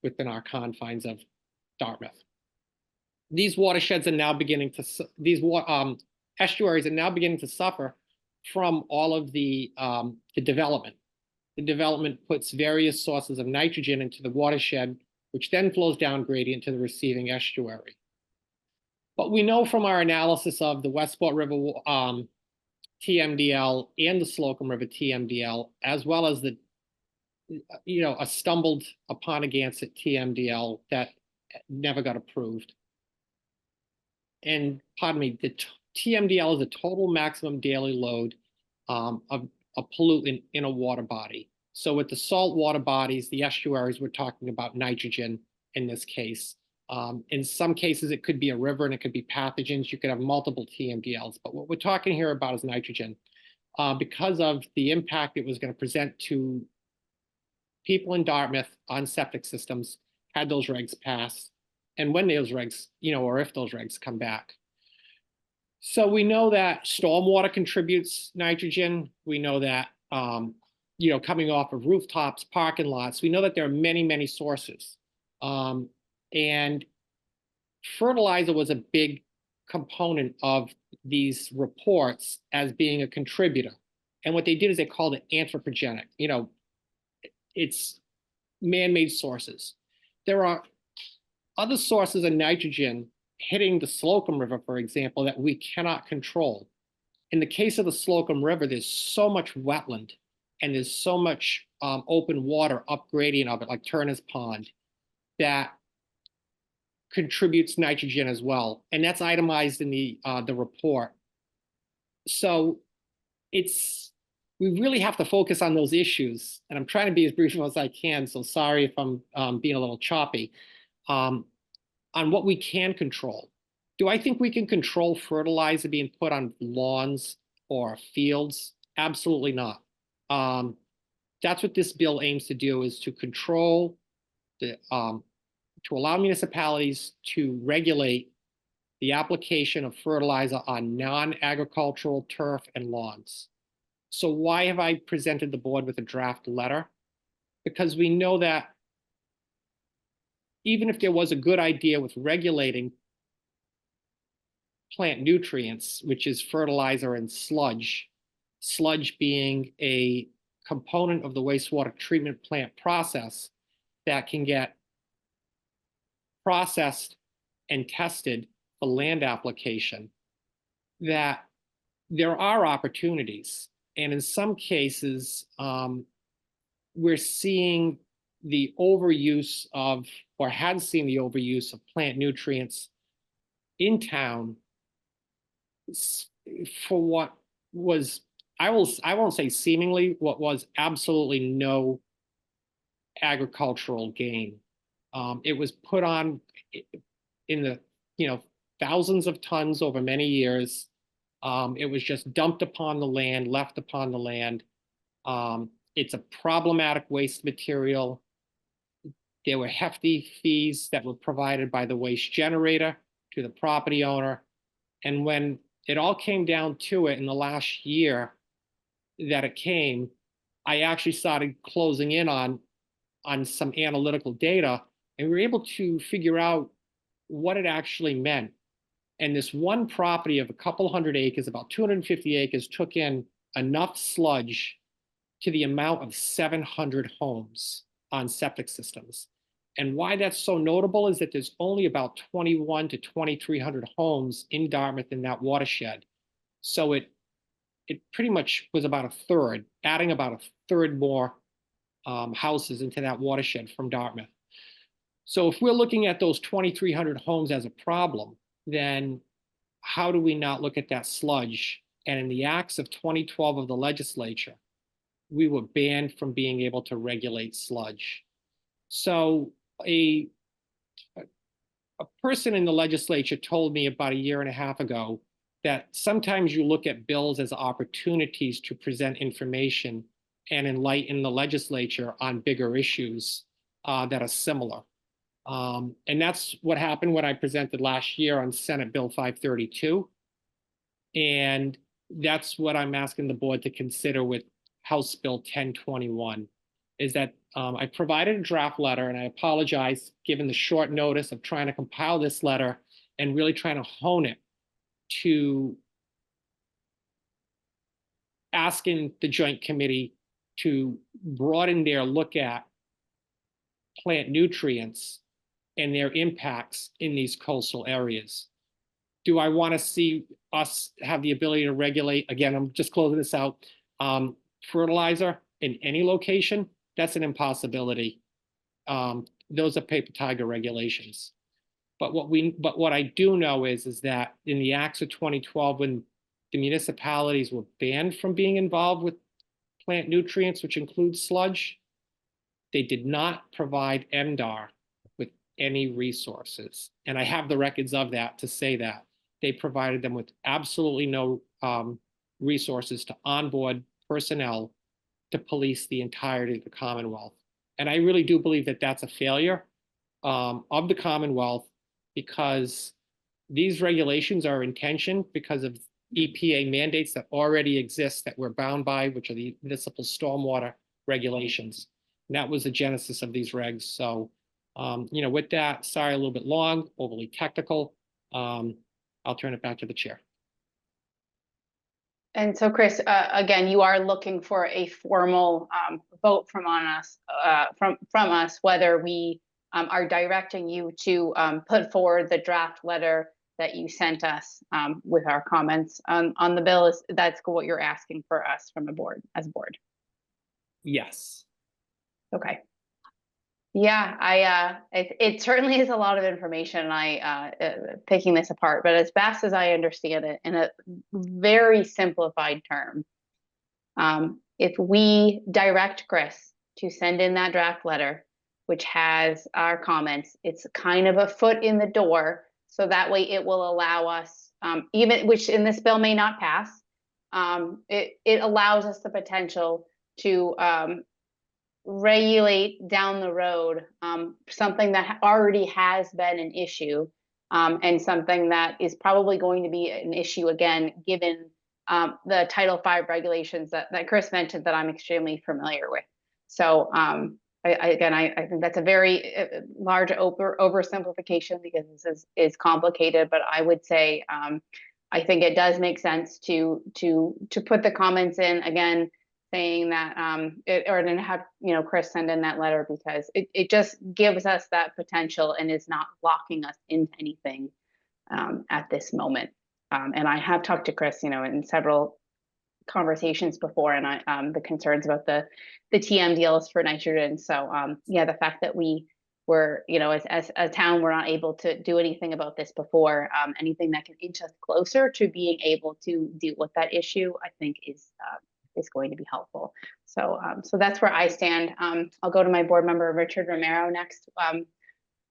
within our confines of Dartmouth. These watersheds are now beginning to, estuaries are now beginning to suffer from all of the development. The development puts various sources of nitrogen into the watershed, which then flows down gradient to the receiving estuary. But we know from our analysis of the Westport River TMDL and the Slocum River TMDL, as well as the, a stumbled Apponeganset TMDL that never got approved. And pardon me, the TMDL is a total maximum daily load of a pollutant in a water body. So with the salt water bodies, the estuaries, we're talking about nitrogen in this case. In some cases, it could be a river and it could be pathogens. You could have multiple TMDLs, but what we're talking here about is nitrogen. Because of the impact it was going to present to people in Dartmouth on septic systems, had those regs passed, and when those regs, or if those regs come back. So we know that stormwater contributes nitrogen. We know that, coming off of rooftops, parking lots, we know that there are many, many sources. And fertilizer was a big component of these reports as being a contributor. And what they did is they called it anthropogenic. You know, it's man-made sources. There are other sources of nitrogen hitting the Slocum River, for example, that we cannot control. In the case of the Slocum River, there's so much wetland and there's so much open water up gradient of it, like Turner's Pond, that contributes nitrogen as well. And that's itemized in the report. So we really have to focus on those issues. And I'm trying to be as brief as I can, so sorry if I'm being a little choppy, on what we can control. Do I think we can control fertilizer being put on lawns or fields? Absolutely not. That's what this bill aims to do, is to control the, to allow municipalities to regulate the application of fertilizer on non-agricultural turf and lawns. So why have I presented the board with a draft letter? Because we know that even if there was a good idea with regulating plant nutrients, which is fertilizer and sludge being a component of the wastewater treatment plant process that can get processed and tested for land application, that there are opportunities. And in some cases, we're seeing the overuse of, or had seen the overuse of plant nutrients in town for what was, I won't say seemingly, what was absolutely no agricultural gain. It was put on in the, thousands of tons over many years. It was just dumped upon the land, left upon the land. It's a problematic waste material. There were hefty fees that were provided by the waste generator to the property owner. And when it all came down to it in the last year that it came, I actually started closing in on some analytical data, and we were able to figure out what it actually meant. And this one property of a couple hundred acres, about 250 acres, took in enough sludge to the amount of 700 homes on septic systems. And why that's so notable is that there's only about 21 to 2,300 homes in Dartmouth in that watershed. So it pretty much was about a third, adding about a third more houses into that watershed from Dartmouth. So if we're looking at those 2,300 homes as a problem, then how do we not look at that sludge? And in the acts of 2012 of the legislature, we were banned from being able to regulate sludge. So a person in the legislature told me about a year and a half ago that sometimes you look at bills as opportunities to present information and enlighten the legislature on bigger issues that are similar. And that's what happened when I presented last year on Senate Bill 532. And that's what I'm asking the board to consider with House Bill 1021, is that I provided a draft letter, and I apologize given the short notice of trying to compile this letter and really trying to hone it to asking the Joint Committee to broaden their look at plant nutrients and their impacts in these coastal areas. Do I want to see us have the ability to regulate, again, I'm just closing this out, fertilizer in any location? That's an impossibility. Those are paper tiger regulations. But what I do know is that in the acts of 2012, when the municipalities were banned from being involved with plant nutrients, which includes sludge, they did not provide MDR with any resources. And I have the records of that to say that. They provided them with absolutely no resources to onboard personnel to police the entirety of the Commonwealth. And I really do believe that that's a failure of the Commonwealth, because these regulations are intentioned because of EPA mandates that already exist that we're bound by, which are the municipal stormwater regulations. And that was the genesis of these regs. So, with that, sorry, a little bit long, overly technical. I'll turn it back to the chair. And so, Chris, again, you are looking for a formal vote from us, whether we are directing you to put forward the draft letter that you sent us with our comments on the bill. That's what you're asking for us from a board, as a board. Yes. Okay. Yeah, it certainly is a lot of information. Picking this apart, but as fast as I understand it, in a very simplified term, if we direct Chris to send in that draft letter, which has our comments, it's kind of a foot in the door, so that way it will allow us, even which in this bill may not pass, it allows us the potential to regulate down the road something that already has been an issue, and something that is probably going to be an issue again, given the Title V regulations that Chris mentioned that I'm extremely familiar with. So I think that's a very large oversimplification, because this is complicated, but I would say I think it does make sense to put the comments in again, saying that or then have Chris send in that letter, because it just gives us that potential and is not locking us into anything at this moment. And I have talked to Chris, in several conversations before, and the concerns about the TM deals for nitrogen. So yeah, the fact that we were, as a town, we're not able to do anything about this before, anything that can inch us closer to being able to deal with that issue, I think is going to be helpful. So so that's where I stand. I'll go to my board member, Richard Romero, next.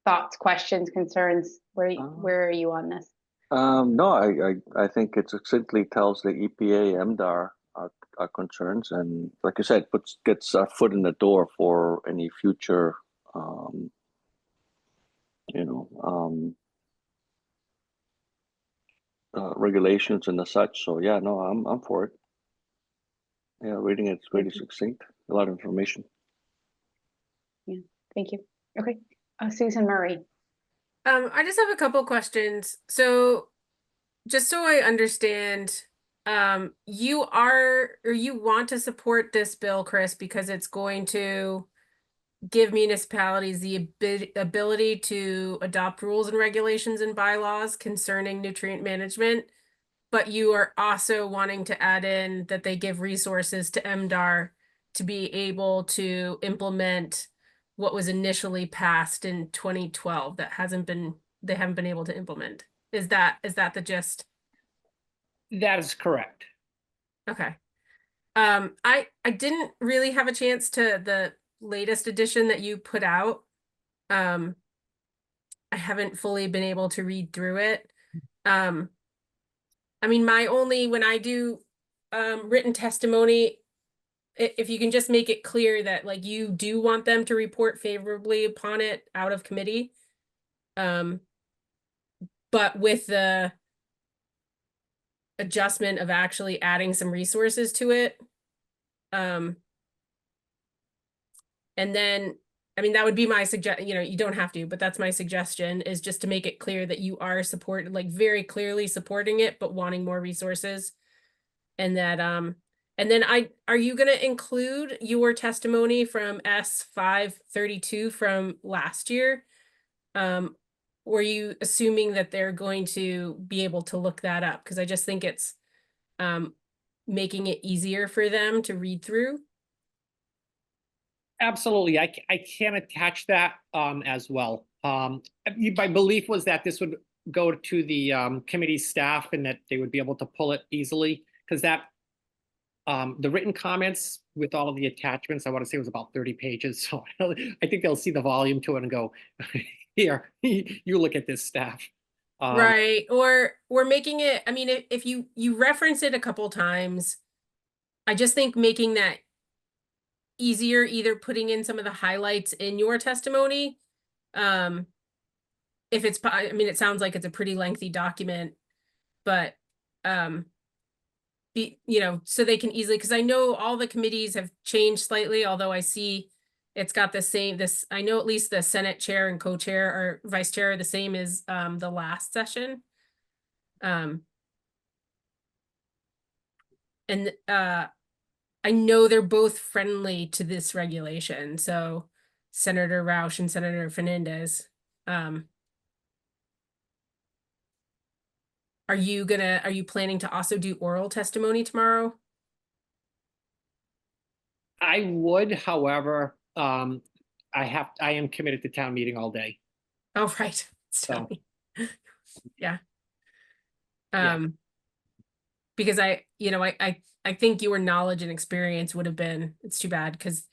Thoughts, questions, concerns, where are you on this? No, I think it succinctly tells the EPA, MDR, our concerns, and like I said, gets our foot in the door for any future, regulations and the such. So yeah, no, I'm for it. Yeah, reading it's really succinct, a lot of information. Yeah, thank you. Okay, Susan Murray. I just have a couple questions. So just so I understand, you want to support this bill, Chris, because it's going to give municipalities the ability to adopt rules and regulations and bylaws concerning nutrient management, but you are also wanting to add in that they give resources to MDR to be able to implement what was initially passed in 2012 that they haven't been able to implement. Is that the gist? That is correct. Okay. I didn't really have a chance to the latest edition that you put out. I haven't fully been able to read through it. I mean, when I do written testimony, if you can just make it clear that like you do want them to report favorably upon it out of committee, but with the adjustment of actually adding some resources to it. And then, I mean, that would be my suggestion, you don't have to, but that's my suggestion, is just to make it clear that you are very clearly supporting it, but wanting more resources. And that, and then are you going to include your testimony from S532 from last year? Or are you assuming that they're going to be able to look that up? Because I just think it's making it easier for them to read through. Absolutely. I can attach that as well. My belief was that this would go to the committee staff and that they would be able to pull it easily, because that the written comments with all of the attachments, I want to say it was about 30 pages. So I think they'll see the volume to it and go, here, you look at this, staff. Right. Or we're making it, I mean, if you reference it a couple times, I just think making that easier, either putting in some of the highlights in your testimony. If it's, I mean, it sounds like it's a pretty lengthy document, but, so they can easily, because I know all the committees have changed slightly, although I see it's got the same, I know at least the Senate chair and co-chair or vice chair are the same as the last session. And I know they're both friendly to this regulation, so Senator Roush and Senator Fernandez. Are you planning to also do oral testimony tomorrow? I would, however, I am committed to town meeting all day. Oh, right. So, Yeah. Yeah. Because I think your knowledge and experience would have been, it's too bad because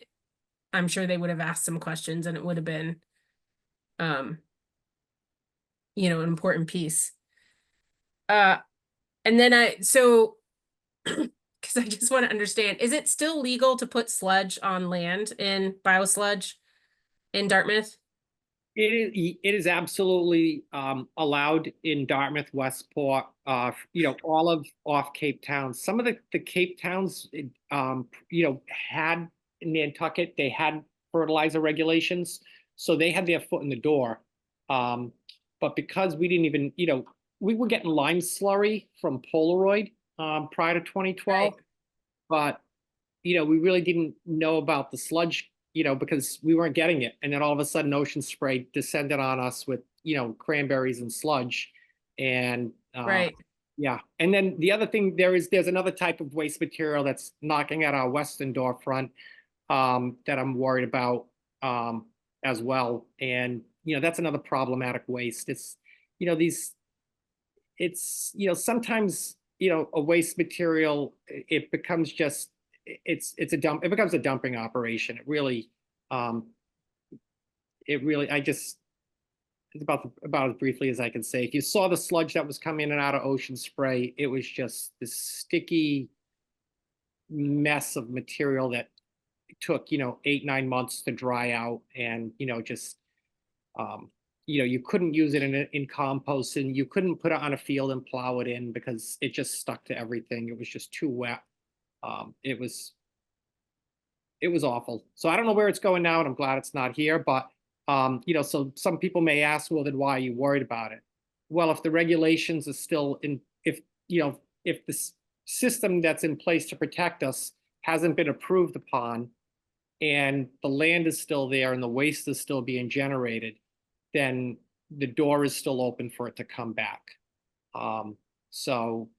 I'm sure they would have asked some questions and it would have been, an important piece. And then because I just want to understand, is it still legal to put sludge on land in biosludge in Dartmouth? it is absolutely allowed in Dartmouth, Westport, all of off Cape Town. Some of the Cape Towns, had in Nantucket, they had fertilizer regulations, so they had their foot in the door. But because we didn't even, we were getting lime slurry from Polaroid prior to 2012, Right. but we really didn't know about the sludge, because we weren't getting it. And then all of a sudden Ocean Spray descended on us with, cranberries and sludge. And Right. yeah. And then the other thing, there's another type of waste material that's knocking at our western door front that I'm worried about as well. And, that's another problematic waste. It's, sometimes, a waste material, it becomes just, it becomes a dumping operation. It's about as briefly as I can say. If you saw the sludge that was coming in and out of Ocean Spray, it was just this sticky mess of material that took, 8-9 months to dry out. And, you couldn't use it in compost, and you couldn't put it on a field and plow it in because it just stuck to everything. It was just too wet. It was awful. So I don't know where it's going now, and I'm glad it's not here. But so some people may ask, well, then why are you worried about it? Well, if the regulations are still in, if the system that's in place to protect us hasn't been approved upon, and the land is still there and the waste is still being generated, then the door is still open for it to come back. So,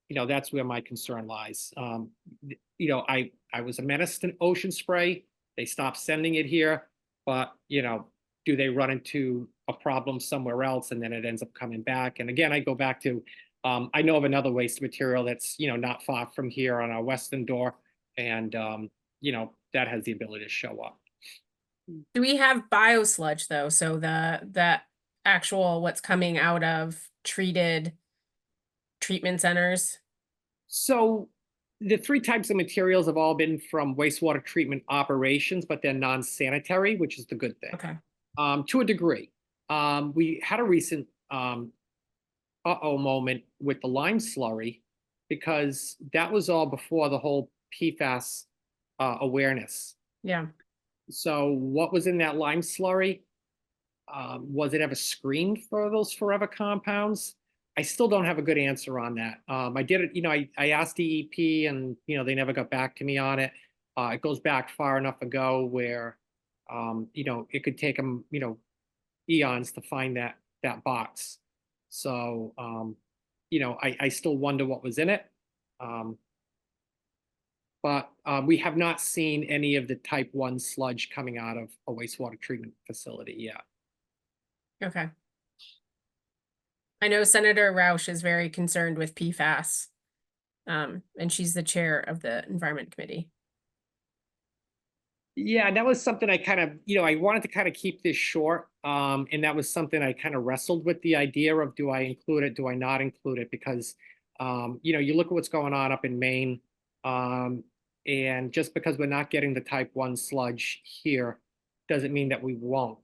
that's where my concern lies. I was a menace to Ocean Spray. They stopped sending it here, but, do they run into a problem somewhere else and then it ends up coming back? And again, I go back to, I know of another waste material that's, not far from here on our western door. And, that has the ability to show up. Do we have biosludge though? So the actual what's coming out of treatment centers? So the 3 types of materials have all been from wastewater treatment operations, but they're non-sanitary, which is the good thing. Okay. To a degree. We had a recent moment with the lime slurry, because that was all before the whole PFAS awareness. Yeah. So what was in that lime slurry? Was it ever screened for those forever compounds? I still don't have a good answer on that. I did it, I asked DEP, and, they never got back to me on it. It goes back far enough ago where, it could take them, eons to find that box. So, I still wonder what was in it. But we have not seen any of the type 1 sludge coming out of a wastewater treatment facility yet. Okay. I know Senator Roush is very concerned with PFAS. And she's the chair of the Environment Committee. Yeah, that was something I kind of, I wanted to kind of keep this short. And that was something I kind of wrestled with the idea of, do I include it? Do I not include it? Because, you look at what's going on up in Maine. And just because we're not getting the type 1 sludge here doesn't mean that we won't.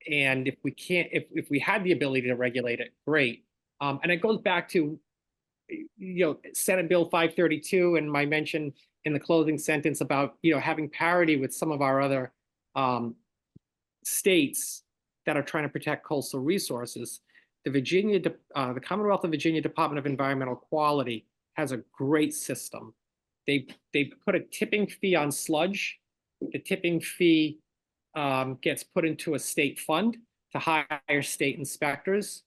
And if we can't, if we had the ability to regulate it, great. And it goes back to, Senate Bill 532 and my mention in the closing sentence about, having parity with some of our other states that are trying to protect coastal resources. the Commonwealth of Virginia Department of Environmental Quality has a great system. They put a tipping fee on sludge. The tipping fee gets put into a state fund to hire state inspectors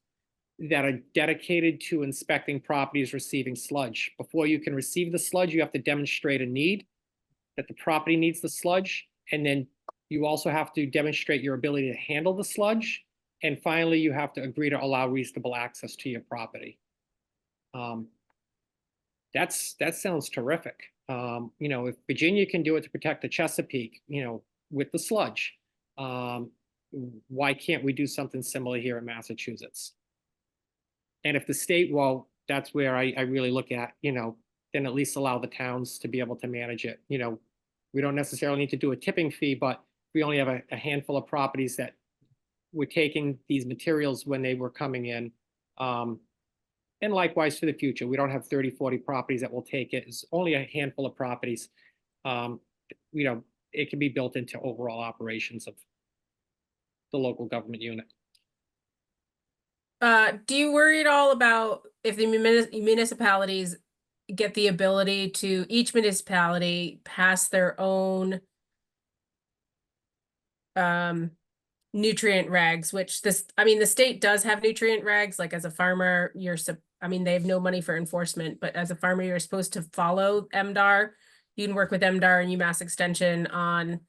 that are dedicated to inspecting properties receiving sludge. Before you can receive the sludge, you have to demonstrate a need, that the property needs the sludge, and then you also have to demonstrate your ability to handle the sludge. And finally, you have to agree to allow reasonable access to your property. That sounds terrific. You know, if Virginia can do it to protect the Chesapeake, you know, with the sludge, why can't we do something similar here in Massachusetts? And if the state, well, that's where I really look at, you know, then at least allow the towns to be able to manage it. You know, we don't necessarily need to do a tipping fee, but we only have a handful of properties that were taking these materials when they were coming in. And likewise for the future, we don't have 30, 40 properties that will take it. It's only a handful of properties. You know, it can be built into overall operations of the local government unit. Do you worry at all about if the municipalities get the ability to each municipality pass their own nutrient regs, which I mean, the state does have nutrient regs, like as a farmer, I mean, they have no money for enforcement, but as a farmer, you're supposed to follow MDR. You can work with MDR and UMass Extension on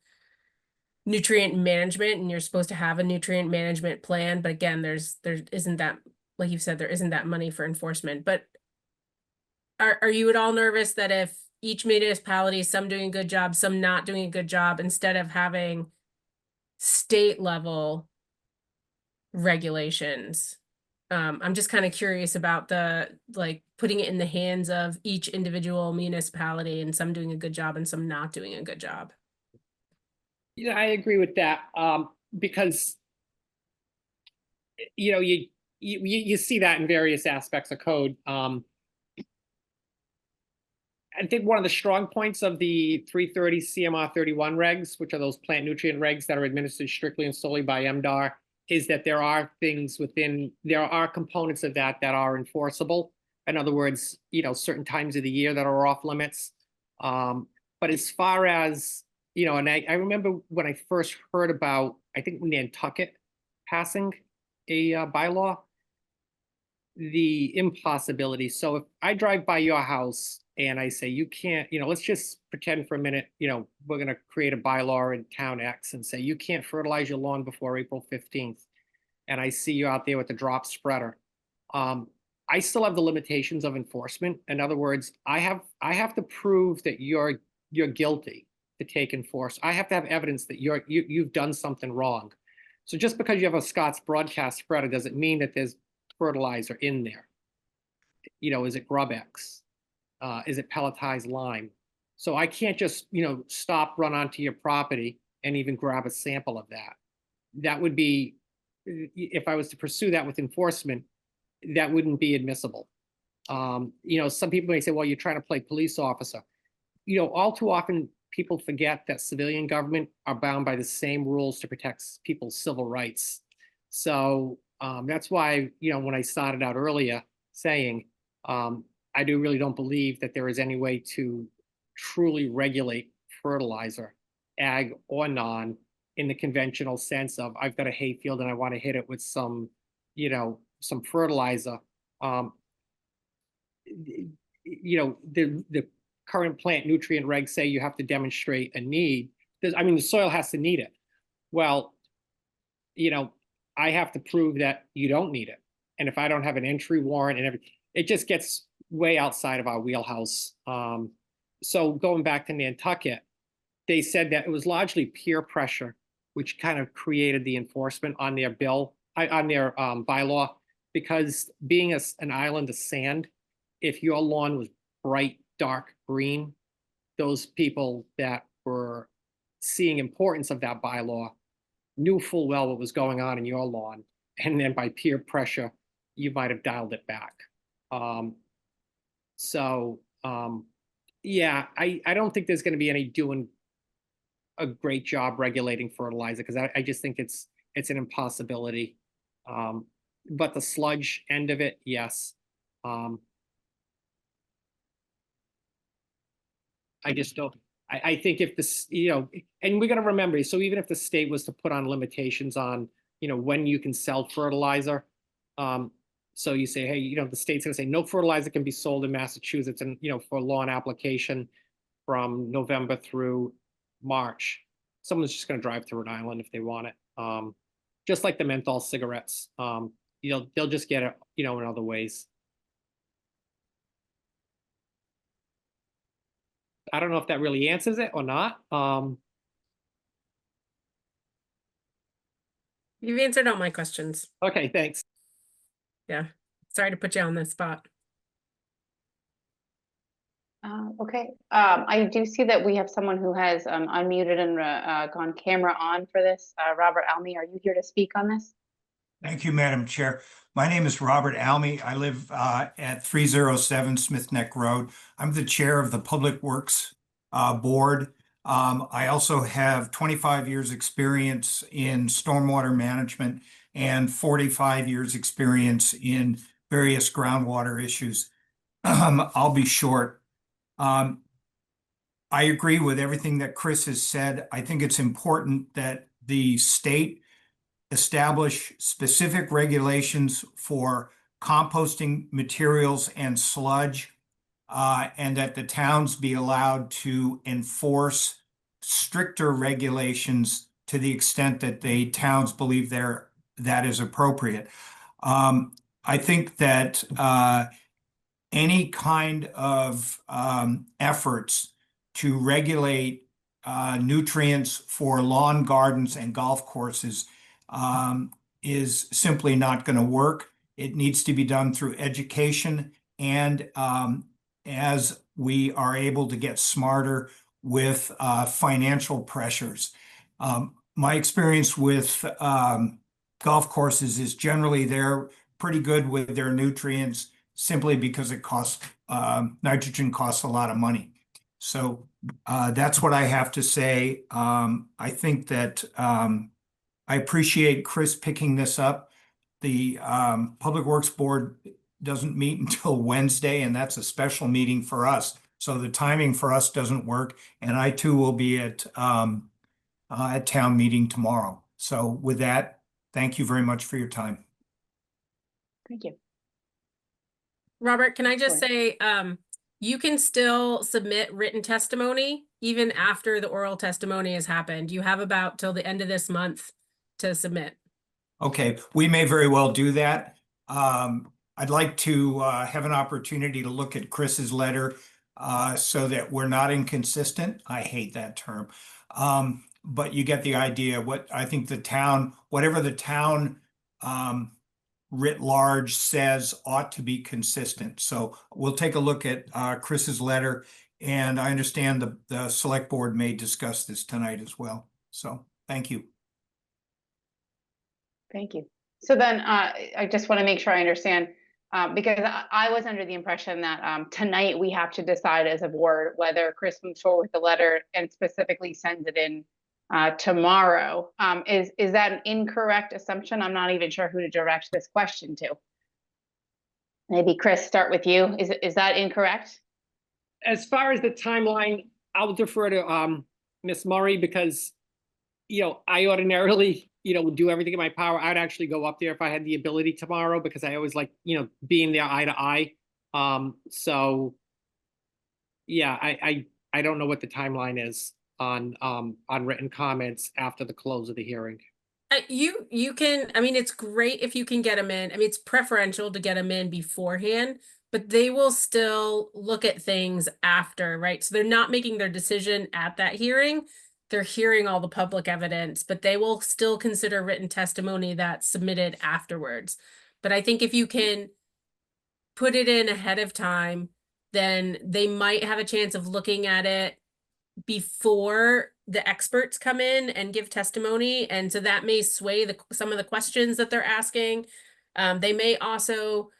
nutrient management, and you're supposed to have a nutrient management plan. But again, there isn't that, like you said, there isn't that money for enforcement. But are you at all nervous that if each municipality, some doing a good job, some not doing a good job, instead of having state level regulations? I'm just kind of curious about putting it in the hands of each individual municipality, and some doing a good job and some not doing a good job. Yeah, I agree with that. Because you know, you see that in various aspects of code. I think one of the strong points of the 330 CMR 31 regs, which are those plant nutrient regs that are administered strictly and solely by MDR, is that there are components of that are enforceable. In other words, you know, certain times of the year that are off limits. But as far as, you know, and I remember when I first heard about, I think Nantucket passing a bylaw, the impossibility. So if I drive by your house and I say, you can't, you know, let's just pretend for a minute, you know, we're going to create a bylaw in town X and say, you can't fertilize your lawn before April 15th. And I see you out there with the drop spreader. I still have the limitations of enforcement. In other words, I have to prove that you're guilty to take enforce. I have to have evidence that you've done something wrong. So just because you have a Scott's broadcast spreader doesn't mean that there's fertilizer in there. You know, is it Grub-X? Is it pelletized lime? So I can't just, you know, stop, run onto your property and even grab a sample of that. That would be, if I was to pursue that with enforcement, that wouldn't be admissible. You know, some people may say, well, you're trying to play police officer. You know, all too often people forget that civilian government are bound by the same rules to protect people's civil rights. So that's why, you know, when I started out earlier saying, I really don't believe that there is any way to truly regulate fertilizer, ag or non, in the conventional sense of I've got a hay field and I want to hit it with some, you know, some fertilizer. You know, the current plant nutrient regs say you have to demonstrate a need. I mean, the soil has to need it. Well, you know, I have to prove that you don't need it. And if I don't have an entry warrant and everything, it just gets way outside of our wheelhouse. So going back to Nantucket, they said that it was largely peer pressure, which kind of created the enforcement on their bill, on their bylaw, because being an island of sand, if your lawn was bright, dark green, those people that were seeing importance of that bylaw knew full well what was going on in your lawn. And then by peer pressure, you might have dialed it back. Yeah, I don't think there's going to be any doing a great job regulating fertilizer, because I just think it's an impossibility. but the sludge end of it, yes. I just don't, I think if this, and we gotta remember, so even if the state was to put on limitations on, when you can sell fertilizer, so you say, hey, the state's gonna say no fertilizer can be sold in Massachusetts and, for lawn application from November through March. Someone's just gonna drive to Rhode Island if they want it. Just like the menthol cigarettes, they'll just get it, in other ways. I don't know if that really answers it or not. You've answered all my questions. Okay, thanks. Yeah. Sorry to put you on the spot. Okay, I do see that we have someone who has unmuted and gone camera on for this. Robert Almy, are you here to speak on this? Thank you, Madam Chair. My name is Robert Almy. I live at 307 Smith Neck Road. I'm the chair of the Public Works Board. I also have 25 years experience in stormwater management and 45 years experience in various groundwater issues. I'll be short. I agree with everything that Chris has said. I think it's important that the state establish specific regulations for composting materials and sludge, and that the towns be allowed to enforce stricter regulations to the extent that the towns believe that is appropriate. I think that any kind of efforts to regulate nutrients for lawn gardens and golf courses is simply not going to work. It needs to be done through education and as we are able to get smarter with financial pressures. My experience with golf courses is generally they're pretty good with their nutrients simply because it costs, nitrogen costs a lot of money. So that's what I have to say. I think that I appreciate Chris picking this up. The Public Works Board doesn't meet until Wednesday, and that's a special meeting for us. So the timing for us doesn't work. And I too will be at town meeting tomorrow. So with that, thank you very much for your time. Thank you. Robert, can I just say, you can still submit written testimony even after the oral testimony has happened. You have about till the end of this month to submit. Okay, we may very well do that. I'd like to have an opportunity to look at Chris's letter so that we're not inconsistent. I hate that term. But you get the idea. What I think the town, whatever the town writ large says ought to be consistent. So we'll take a look at Chris's letter, and I understand the select board may discuss this tonight as well. So thank you. Thank you. So then I just want to make sure I understand, because I was under the impression that tonight we have to decide as a board whether Chris moves forward with the letter and specifically sends it in tomorrow. Is that an incorrect assumption? I'm not even sure who to direct this question to. Maybe Chris, start with you. Is that incorrect? As far as the timeline, I'll defer to Ms. Murray because, I ordinarily, would do everything in my power. I'd actually go up there if I had the ability tomorrow because I always like, being there eye to eye. So yeah, I don't know what the timeline is on written comments after the close of the hearing. You can, I mean, it's great if you can get them in. I mean, it's preferential to get them in beforehand, but they will still look at things after, right? So they're not making their decision at that hearing. They're hearing all the public evidence, but they will still consider written testimony that's submitted afterwards. But I think if you can put it in ahead of time, then they might have a chance of looking at it before the experts come in and give testimony. And so that may sway some of the questions that they're asking. They may also,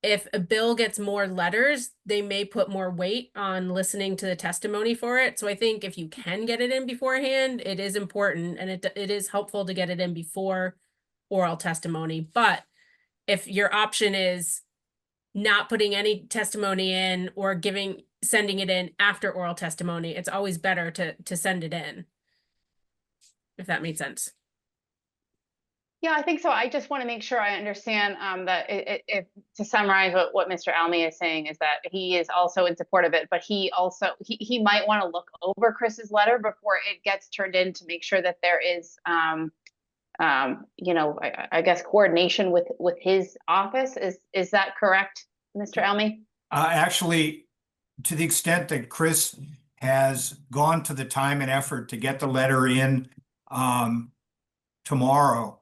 if a bill gets more letters, they may put more weight on listening to the testimony for it. So I think if you can get it in beforehand, it is important, and it is helpful to get it in before oral testimony. But if your option is not putting any testimony in or sending it in after oral testimony, it's always better to send it in. If that made sense. Yeah, I think so. I just want to make sure I understand that to summarize what Mr. Almy is saying is that he is also in support of it, but he also he might want to look over Chris's letter before it gets turned in to make sure that there is you know, I guess coordination with his office. Is that correct, Mr. Almy? Actually, to the extent that Chris has gone to the time and effort to get the letter in tomorrow,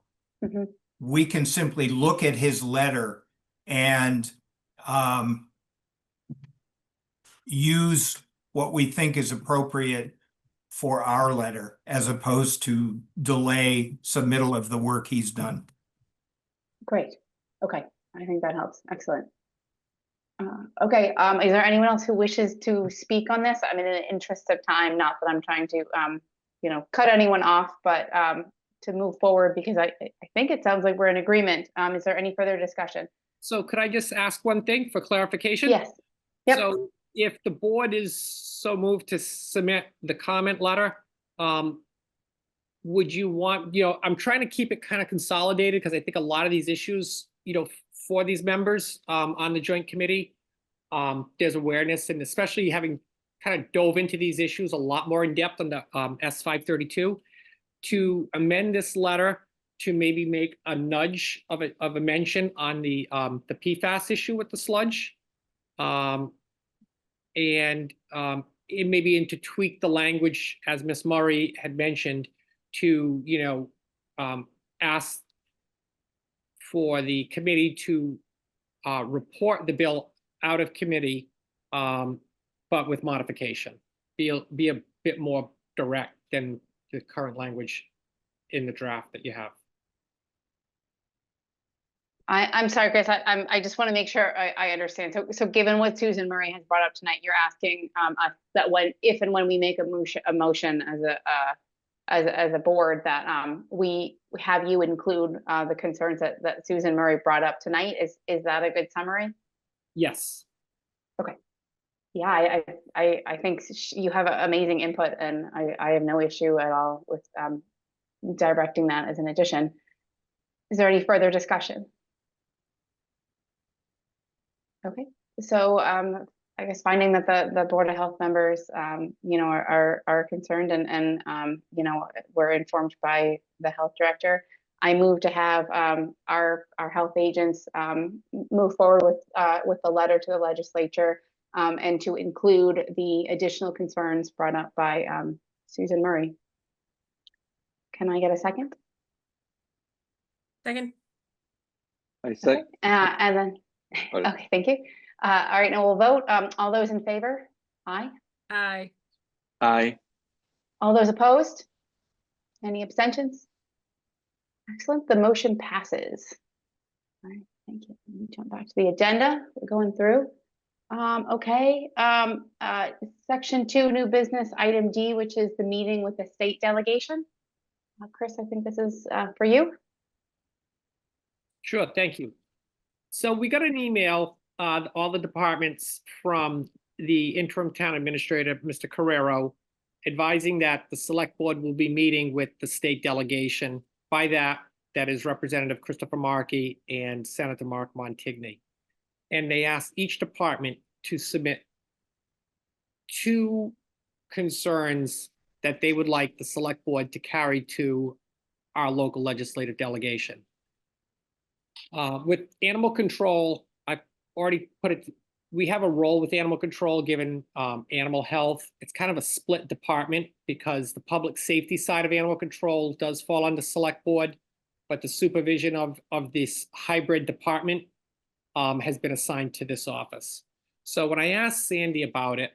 Mhm. we can simply look at his letter and use what we think is appropriate for our letter, as opposed to delay submittal of the work he's done. Great. Okay, I think that helps. Excellent. Okay, is there anyone else who wishes to speak on this? I mean, in the interest of time, not that I'm trying to, you know, cut anyone off, but to move forward, because I think it sounds like we're in agreement. Is there any further discussion? So could I just ask one thing for clarification? Yes. Yep. So if the board is so moved to submit the comment letter, would you want, you know, I'm trying to keep it kind of consolidated because I think a lot of these issues, you know, for these members on the joint committee, there's awareness, and especially having kind of dove into these issues a lot more in depth on the S532, to amend this letter to maybe make a nudge of a mention on the PFAS issue with the sludge. It may be to tweak the language, as Ms. Murray had mentioned, to, you know, ask for the committee to report the bill out of committee, but with modification. Be a bit more direct than the current language in the draft that you have. I'm sorry, Chris. I just want to make sure I understand. So given what Susan Murray has brought up tonight, you're asking us that if and when we make a motion as a board, that we have you include the concerns that Susan Murray brought up tonight. Is that a good summary? Yes. Okay. Yeah, I think you have amazing input, and I have no issue at all with directing that as an addition. Is there any further discussion? Okay, so I guess finding that the Board of Health members, you know, are concerned and you know, were informed by the health director, I move to have our health agents move forward with the letter to the legislature and to include the additional concerns brought up by Susan Murray. Can I get a second? Second. I said, Okay. And then, okay, thank you. All right, now we'll vote. All those in favor? Aye. Aye. aye. All those opposed? Any abstentions? Excellent, the motion passes. All right, thank you. Let me jump back to the agenda. We're going through. Okay, section 2, new business, item D, which is the meeting with the state delegation. Chris, I think this is for you. Sure, thank you. So we got an email, all the departments, from the interim town administrator, Mr. Carrero, advising that the select board will be meeting with the state delegation. By that is Representative Christopher Markey and Senator Mark Montigny. And they asked each department to submit 2 concerns that they would like the select board to carry to our local legislative delegation. With animal control, I've already put it, we have a role with animal control given animal health. It's kind of a split department because the public safety side of animal control does fall under select board, but the supervision of this hybrid department has been assigned to this office. So when I asked Sandy about it,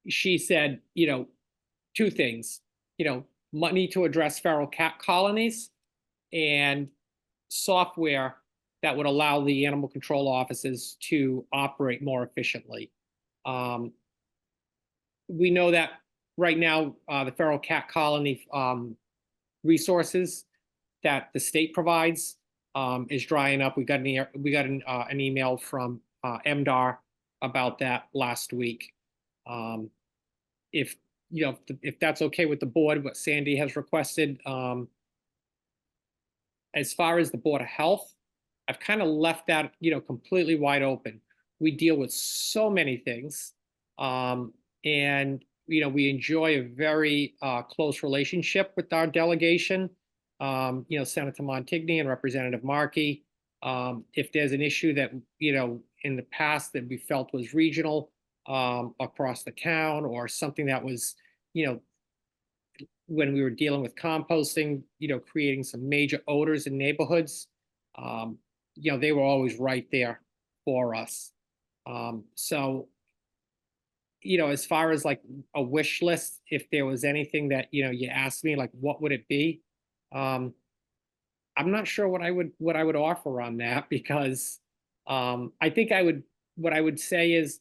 she said, you know, 2 things, you know, money to address feral cat colonies and software that would allow the animal control offices to operate more efficiently. We know that right now, the feral cat colony resources that the state provides is drying up. We got an email from MDR about that last week. If you know if that's okay with the board, what Sandy has requested. As far as the Board of Health, I've kind of left that, completely wide open. We deal with so many things, and we enjoy a very close relationship with our delegation. Senator Montigny and Representative Markey. If there's an issue that in the past that we felt was regional across the town, or something that was when we were dealing with composting, creating some major odors in neighborhoods, they were always right there for us. So, as far as like a wish list, if there was anything that, you asked me, like, what would it be? I'm not sure what I would offer on that, because I think what I would say is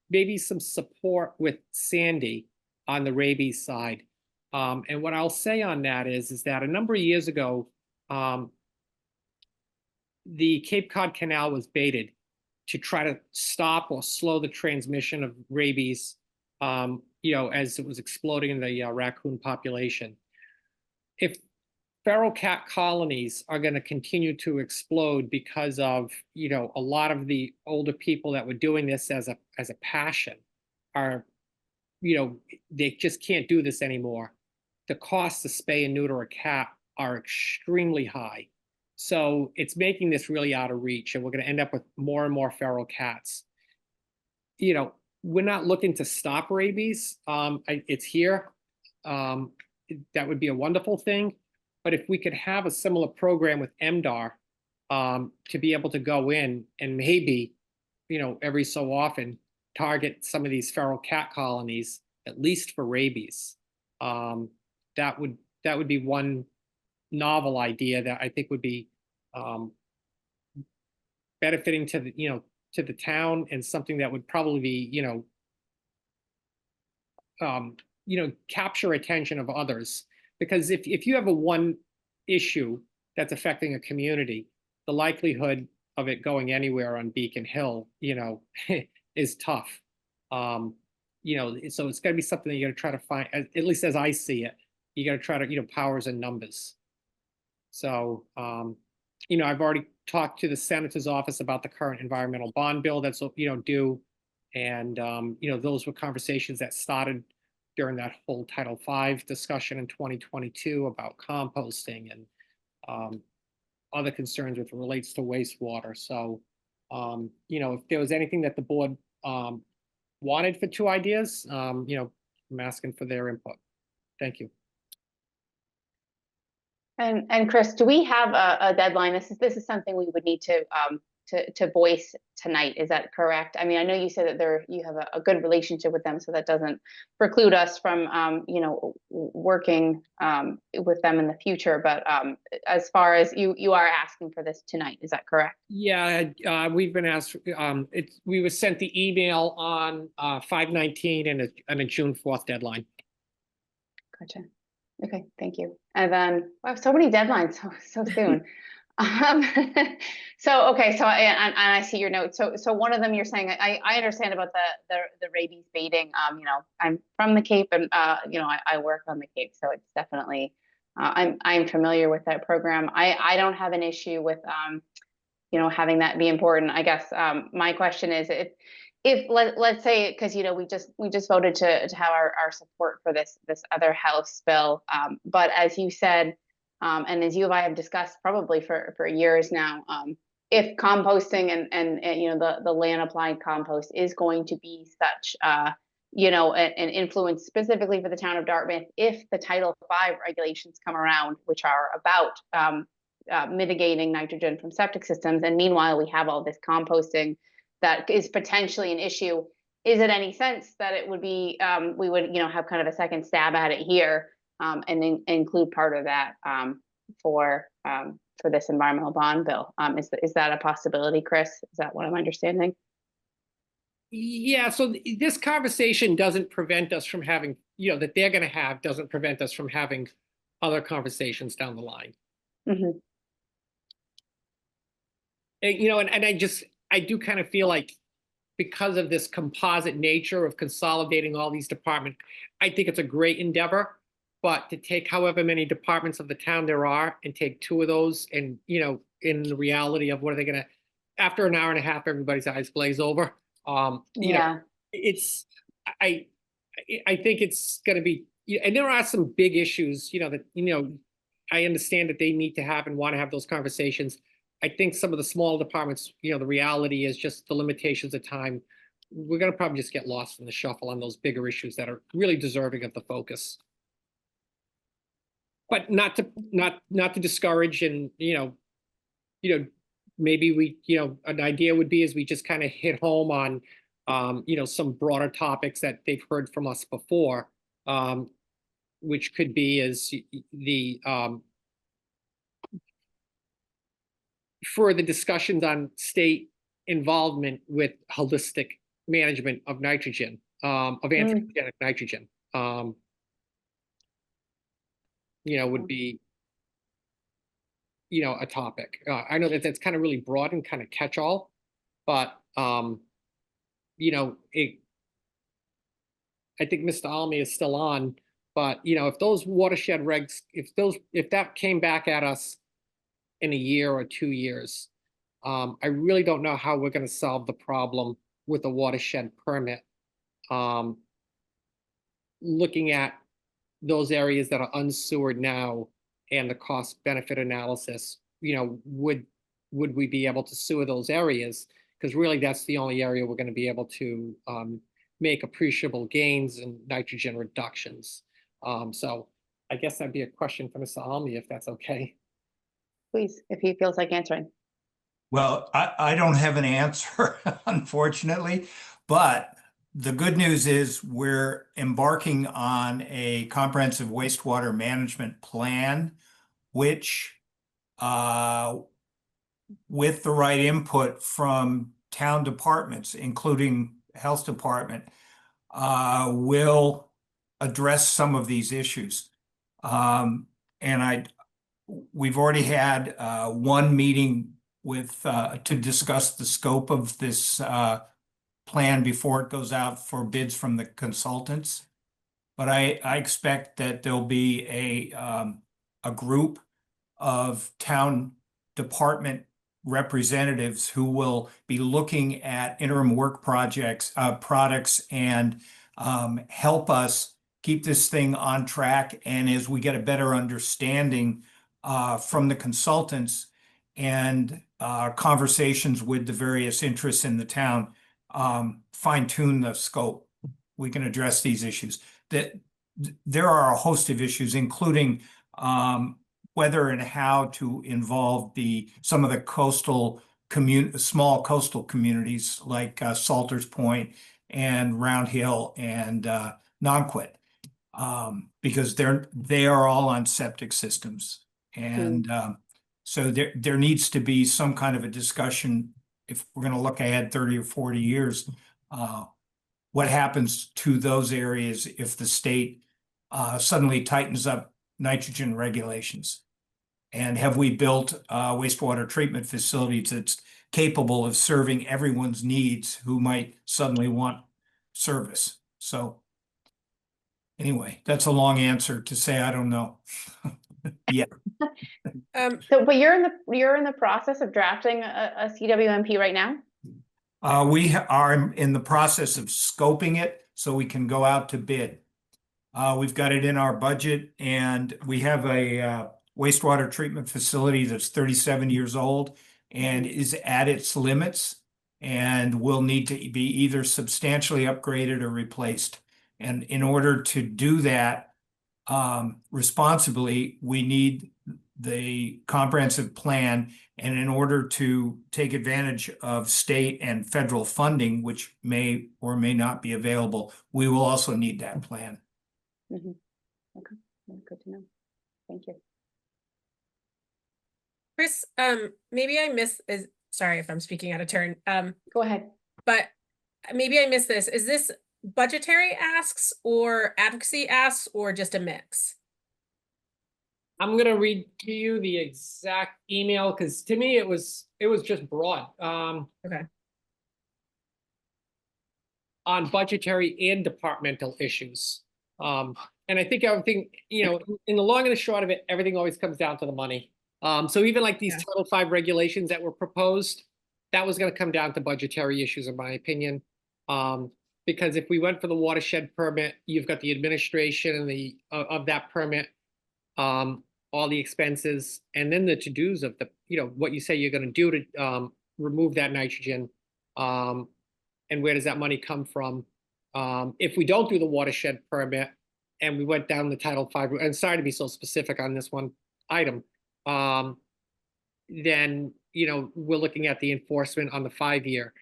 maybe some support with Sandy on the rabies side. And what I'll say on that is that a number of years ago, the Cape Cod Canal was baited to try to stop or slow the transmission of rabies, as it was exploding in the raccoon population. If feral cat colonies are going to continue to explode because of, a lot of the older people that were doing this as a passion are, they just can't do this anymore. The costs to spay and neuter a cat are extremely high. So it's making this really out of reach, and we're going to end up with more and more feral cats. We're not looking to stop rabies. It's here. That would be a wonderful thing. But if we could have a similar program with MDR to be able to go in and maybe, every so often target some of these feral cat colonies, at least for rabies, that would be one novel idea that I think would be benefiting to the town, and something that would probably be capture attention of others. Because if you have a one issue that's affecting a community, the likelihood of it going anywhere on Beacon Hill, is tough. So it's got to be something that you got to try to find, at least as I see it, you got to try to, powers and numbers. So, I've already talked to the Senator's office about the current environmental bond bill that's, due. And, those were conversations that started during that whole Title V discussion in 2022 about composting and other concerns with relates to wastewater. So, if there was anything that the board wanted for 2 ideas, I'm asking for their input. Thank you. And Chris, do we have a deadline? This is something we would need to voice tonight. Is that correct? I mean, I know you said that you have a good relationship with them, so that doesn't preclude us from working with them in the future. But as far as you are asking for this tonight, is that correct? Yeah, we've been asked. We were sent the email on 5/19 and a June 4th deadline. Gotcha. Okay, thank you. And then wow, so many deadlines so soon. So and I see your notes. So one of them you're saying, I understand about the rabies baiting. I'm from the Cape, and I work on the Cape, so it's definitely I'm familiar with that program. I don't have an issue with having that be important. I guess my question is if let's say, because we just voted to have our support for this other House bill, but as you said, and as you and I have discussed probably for years now, if composting and the land applied compost is going to be such an influence specifically for the town of Dartmouth, if the Title V regulations come around, which are about mitigating nitrogen from septic systems, and meanwhile we have all this composting that is potentially an issue, is it any sense that it would be we would have kind of a second stab at it here, and include part of that for this environmental bond bill? Is that a possibility, Chris? Is that what I'm understanding? Yeah, so this conversation doesn't prevent us from having, that they're going to have, doesn't prevent us from having other conversations down the line. Mm-hmm. and I do kind of feel like because of this composite nature of consolidating all these departments, I think it's a great endeavor. But to take however many departments of the town there are and take two of those and, in the reality of what are they gonna, after an hour and a half, everybody's eyes glaze over. Yeah, It's, I think it's gonna be, and there are some big issues, that, I understand that they need to have and want to have those conversations. I think some of the small departments, the reality is just the limitations of time. We're gonna probably just get lost in the shuffle on those bigger issues that are really deserving of the focus. But not to discourage and, maybe we, an idea would be is we just kind of hit home on, some broader topics that they've heard from us before. Which could be is the, further discussions on state involvement with holistic management of nitrogen, of anthropogenic nitrogen. Would be, a topic. I know that that's kind of really broad and kind of catch-all, but, I think Mr. Almy is still on, but, if those watershed regs, if that came back at us in a year or 2 years, I really don't know how we're going to solve the problem with a watershed permit. Looking at those areas that are unsewered now and the cost benefit analysis, would we be able to sewer those areas? Because really that's the only area we're going to be able to make appreciable gains in nitrogen reductions. So I guess that'd be a question for Mr. Almy, if that's okay. please, if he feels like answering. Well, I don't have an answer, unfortunately, but the good news is we're embarking on a comprehensive wastewater management plan, which, with the right input from town departments, including health department, will address some of these issues. And we've already had one meeting with to discuss the scope of this plan before it goes out for bids from the consultants. But I expect that there'll be a group of town department representatives who will be looking at interim work projects, products, and help us keep this thing on track. And as we get a better understanding from the consultants and conversations with the various interests in the town, fine tune the scope. We can address these issues. There are a host of issues, including whether and how to involve some of the small coastal communities like Salters Point and Round Hill and Nonquit, because they are all on septic systems. And so there needs to be some kind of a discussion if we're going to look ahead 30 or 40 years, what happens to those areas if the state suddenly tightens up nitrogen regulations? And have we built a wastewater treatment facilities that's capable of serving everyone's needs who might suddenly want service? So anyway, that's a long answer to say I don't know. Yeah. So, but you're in the process of drafting a CWMP right now? We are in the process of scoping it so we can go out to bid. We've got it in our budget, and we have a wastewater treatment facility that's 37 years old and is at its limits and will need to be either substantially upgraded or replaced. And in order to do that responsibly, we need the comprehensive plan. And in order to take advantage of state and federal funding, which may or may not be available, we will also need that plan. Okay, good to know. Thank you. Chris, maybe I missed, sorry if I'm speaking out of turn. Go ahead. But maybe I missed this. Is this budgetary asks or advocacy asks or just a mix? I'm gonna read to you the exact email, because to me, it was just broad. Okay. On budgetary and departmental issues. And I think everything, you know, in the long and the short of it, everything always comes down to the money. So even like these Yeah. Title V regulations that were proposed, that was gonna come down to budgetary issues, in my opinion. Because if we went for the watershed permit, you've got the administration and the, of that permit, all the expenses, and then the to-dos of the, you know, what you say you're gonna do to, remove that nitrogen. And where does that money come from? If we don't do the watershed permit and we went down the Title V, and sorry to be so specific on this one item, then, you know, we're looking at the enforcement on the 5-year.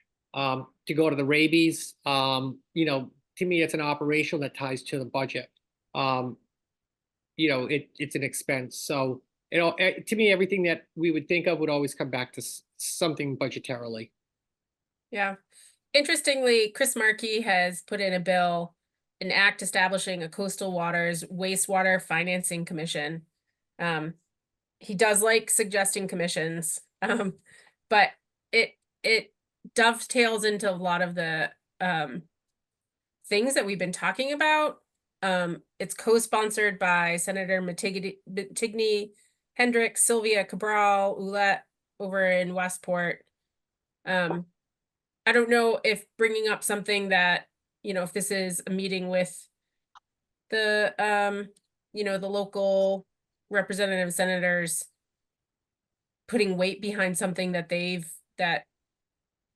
To go to the rabies, you know, to me, it's an operation that ties to the budget. You know, it's an expense. So, you know, to me, everything that we would think of would always come back to something budgetarily. Yeah. Interestingly, Chris Markey has put in a bill, an act establishing a coastal waters wastewater financing commission. He does like suggesting commissions, but it dovetails into a lot of the things that we've been talking about. It's co-sponsored by Senator Matigny, Hendricks, Sylvia Cabral, Ouellette over in Westport. I don't know if bringing up something that, you know, if this is a meeting with the, you know, the local representative senators putting weight behind something that that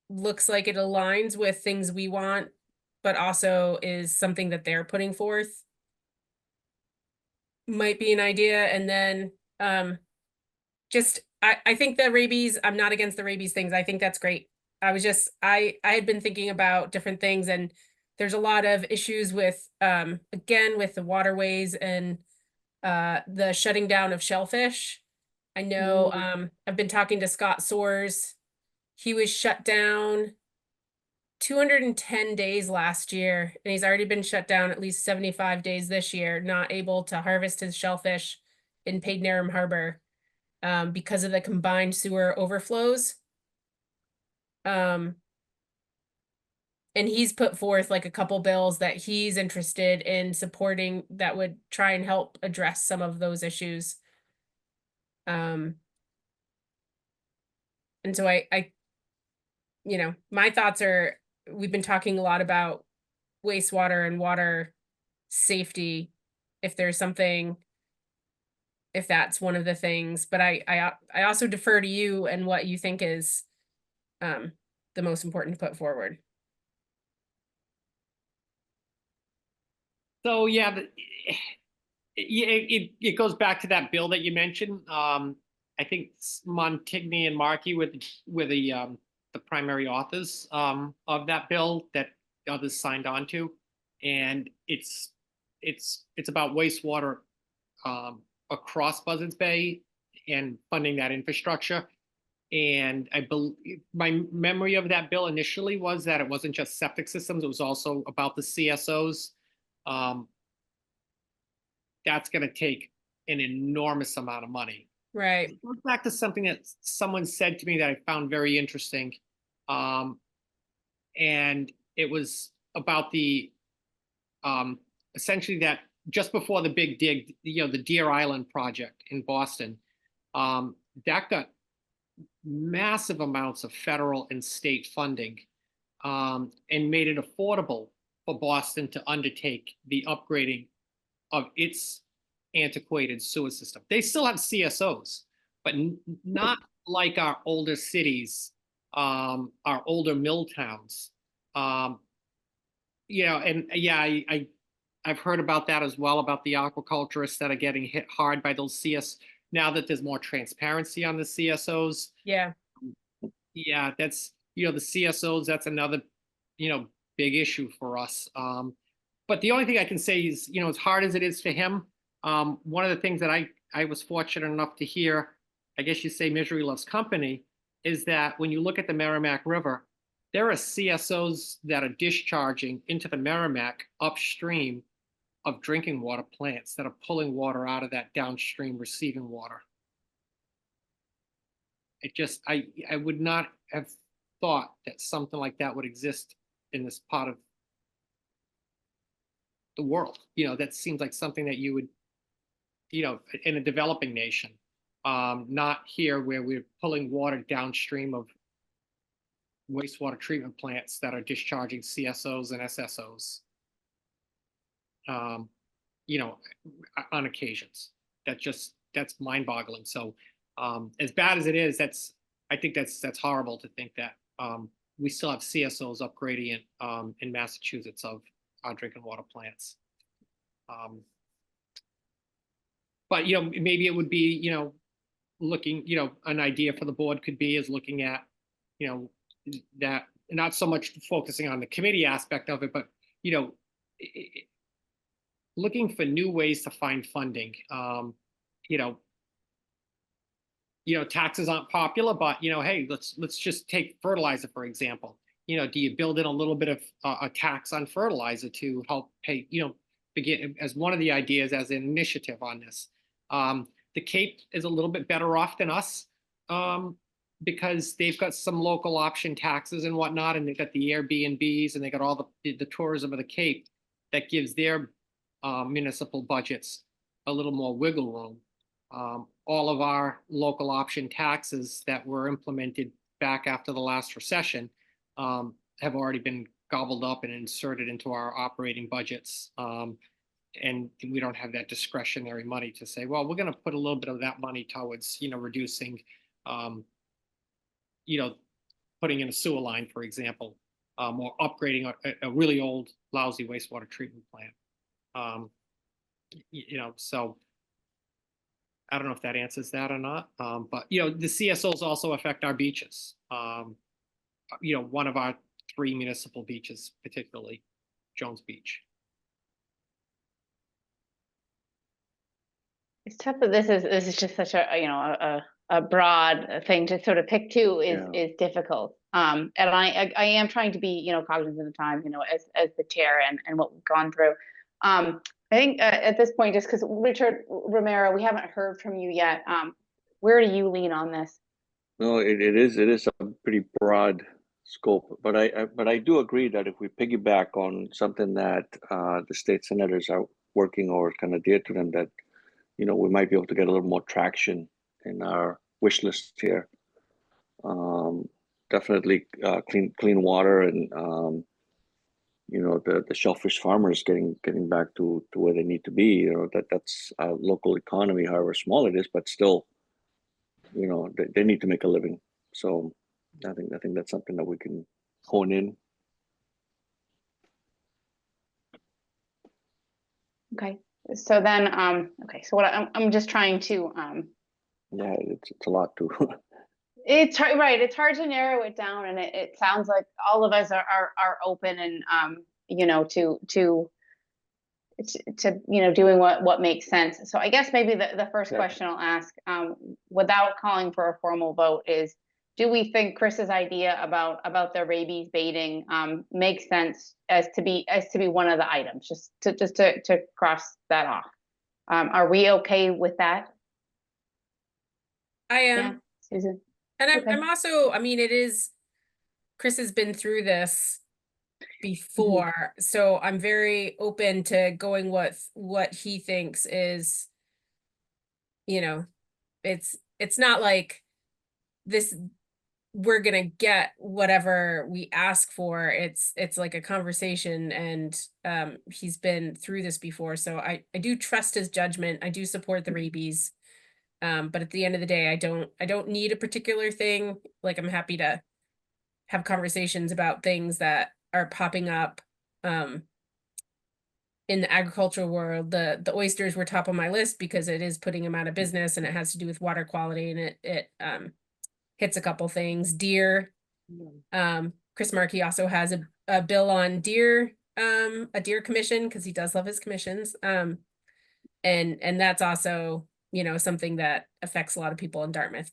looks like it aligns with things we want, but also is something that they're putting forth, might be an idea. And then, I think the rabies, I'm not against the rabies things. I think that's great. I had been thinking about different things, and there's a lot of issues with, again, with the waterways and the shutting down of shellfish. I know, I've been talking to Scott Soares. He was shut down 210 days last year, and he's already been shut down at least 75 days this year, not able to harvest his shellfish in Paidnarum Harbor, because of the combined sewer overflows. And he's put forth like a couple bills that he's interested in supporting that would try and help address some of those issues. And so I, you know, my thoughts are, we've been talking a lot about wastewater and water safety. If there's something, if that's one of the things, but I also defer to you and what you think is, the most important to put forward. So yeah, it goes back to that bill that you mentioned. I think Montigny and Markey were the primary authors of that bill that others signed on to, and it's about wastewater across Buzzards Bay and funding that infrastructure. And I believe my memory of that bill initially was that it wasn't just septic systems; it was also about the CSOs. That's going to take an enormous amount of money. Right. It goes back to something that someone said to me that I found very interesting. And it was about the, essentially that just before the big dig, you know, the Deer Island project in Boston, that got massive amounts of federal and state funding, and made it affordable for Boston to undertake the upgrading of its antiquated sewer system. They still have CSOs, but not like our older cities, our older mill towns. You know, and yeah, I've heard about that as well, about the aquaculturists that are getting hit hard by those CS. Now that there's more transparency on the CSOs. Yeah. Yeah, that's, you know, the CSOs, that's another, you know, big issue for us. But the only thing I can say is, you know, as hard as it is for him, one of the things that I was fortunate enough to hear, I guess you say misery loves company, is that when you look at the Merrimack River, there are CSOs that are discharging into the Merrimack upstream of drinking water plants that are pulling water out of that downstream receiving water. It just, I would not have thought that something like that would exist in this part of the world. You know, that seems like something that you would, you know, in a developing nation, not here where we're pulling water downstream of wastewater treatment plants that are discharging CSOs and SSOs. You know, on occasions. That's mind-boggling. So as bad as it is, I think that's horrible to think that we still have CSOs up gradient in Massachusetts of our drinking water plants. But, you know, maybe it would be, you know, looking, you know, an idea for the board could be is looking at, you know, that not so much focusing on the committee aspect of it, but, you know, looking for new ways to find funding. You know, taxes aren't popular, but, you know, hey, let's just take fertilizer, for example. You know, do you build in a little bit of a tax on fertilizer to help pay, you know, begin as one of the ideas as an initiative on this. The Cape is a little bit better off than us because they've got some local option taxes and whatnot, and they've got the Airbnbs and they got all the tourism of the Cape that gives their municipal budgets a little more wiggle room. All of our local option taxes that were implemented back after the last recession have already been gobbled up and inserted into our operating budgets. And we don't have that discretionary money to say, well, we're going to put a little bit of that money towards, you know, reducing, you know, putting in a sewer line, for example, or upgrading a really old, lousy wastewater treatment plant. You know, so I don't know if that answers that or not. But, you know, the CSOs also affect our beaches. You know, one of our 3 municipal beaches, particularly Jones Beach. It's tough that this is just such a, you know, a broad thing to sort of pick to is difficult. And I am trying to be, you know, cognizant of the time, you know, as the chair and what we've gone through. I think at this point, just because Richard Romero, we haven't heard from you yet. Where do you lean on this? No, it is a pretty broad scope, but I do agree that if we piggyback on something that the state senators are working or kind of dear to them, that, you know, we might be able to get a little more traction in our wish list here. Definitely clean water and you know, the shellfish farmers getting back to where they need to be. You know, that's a local economy, however small it is, but still, you know, they need to make a living. So I think that's something that we can hone in. Okay, so then okay, so what I'm just trying to Yeah, it's a lot to. It's hard, right? It's hard to narrow it down, and it sounds like all of us are open and you know, to you know, doing what makes sense. So I guess maybe the first question I'll ask, without calling for a formal vote, is: do we think Chris's idea about the rabies baiting makes sense as to be one of the items? Just to cross that off. Are we okay with that? I am. Yeah, Susan. And Okay. I'm also, I mean, Chris has been through this before, so I'm very open to going what he thinks is, you know, it's not like this, we're gonna get whatever we ask for. It's like a conversation, and he's been through this before, so I do trust his judgment. I do support the rabies. But at the end of the day, I don't need a particular thing. Like, I'm happy to have conversations about things that are popping up in the agricultural world. The oysters were top of my list because it is putting them out of business, and it has to do with water quality, and it hits a couple things. Deer. Chris Markey also has a bill on deer, a deer commission, because he does love his commissions. And that's also, you know, something that affects a lot of people in Dartmouth.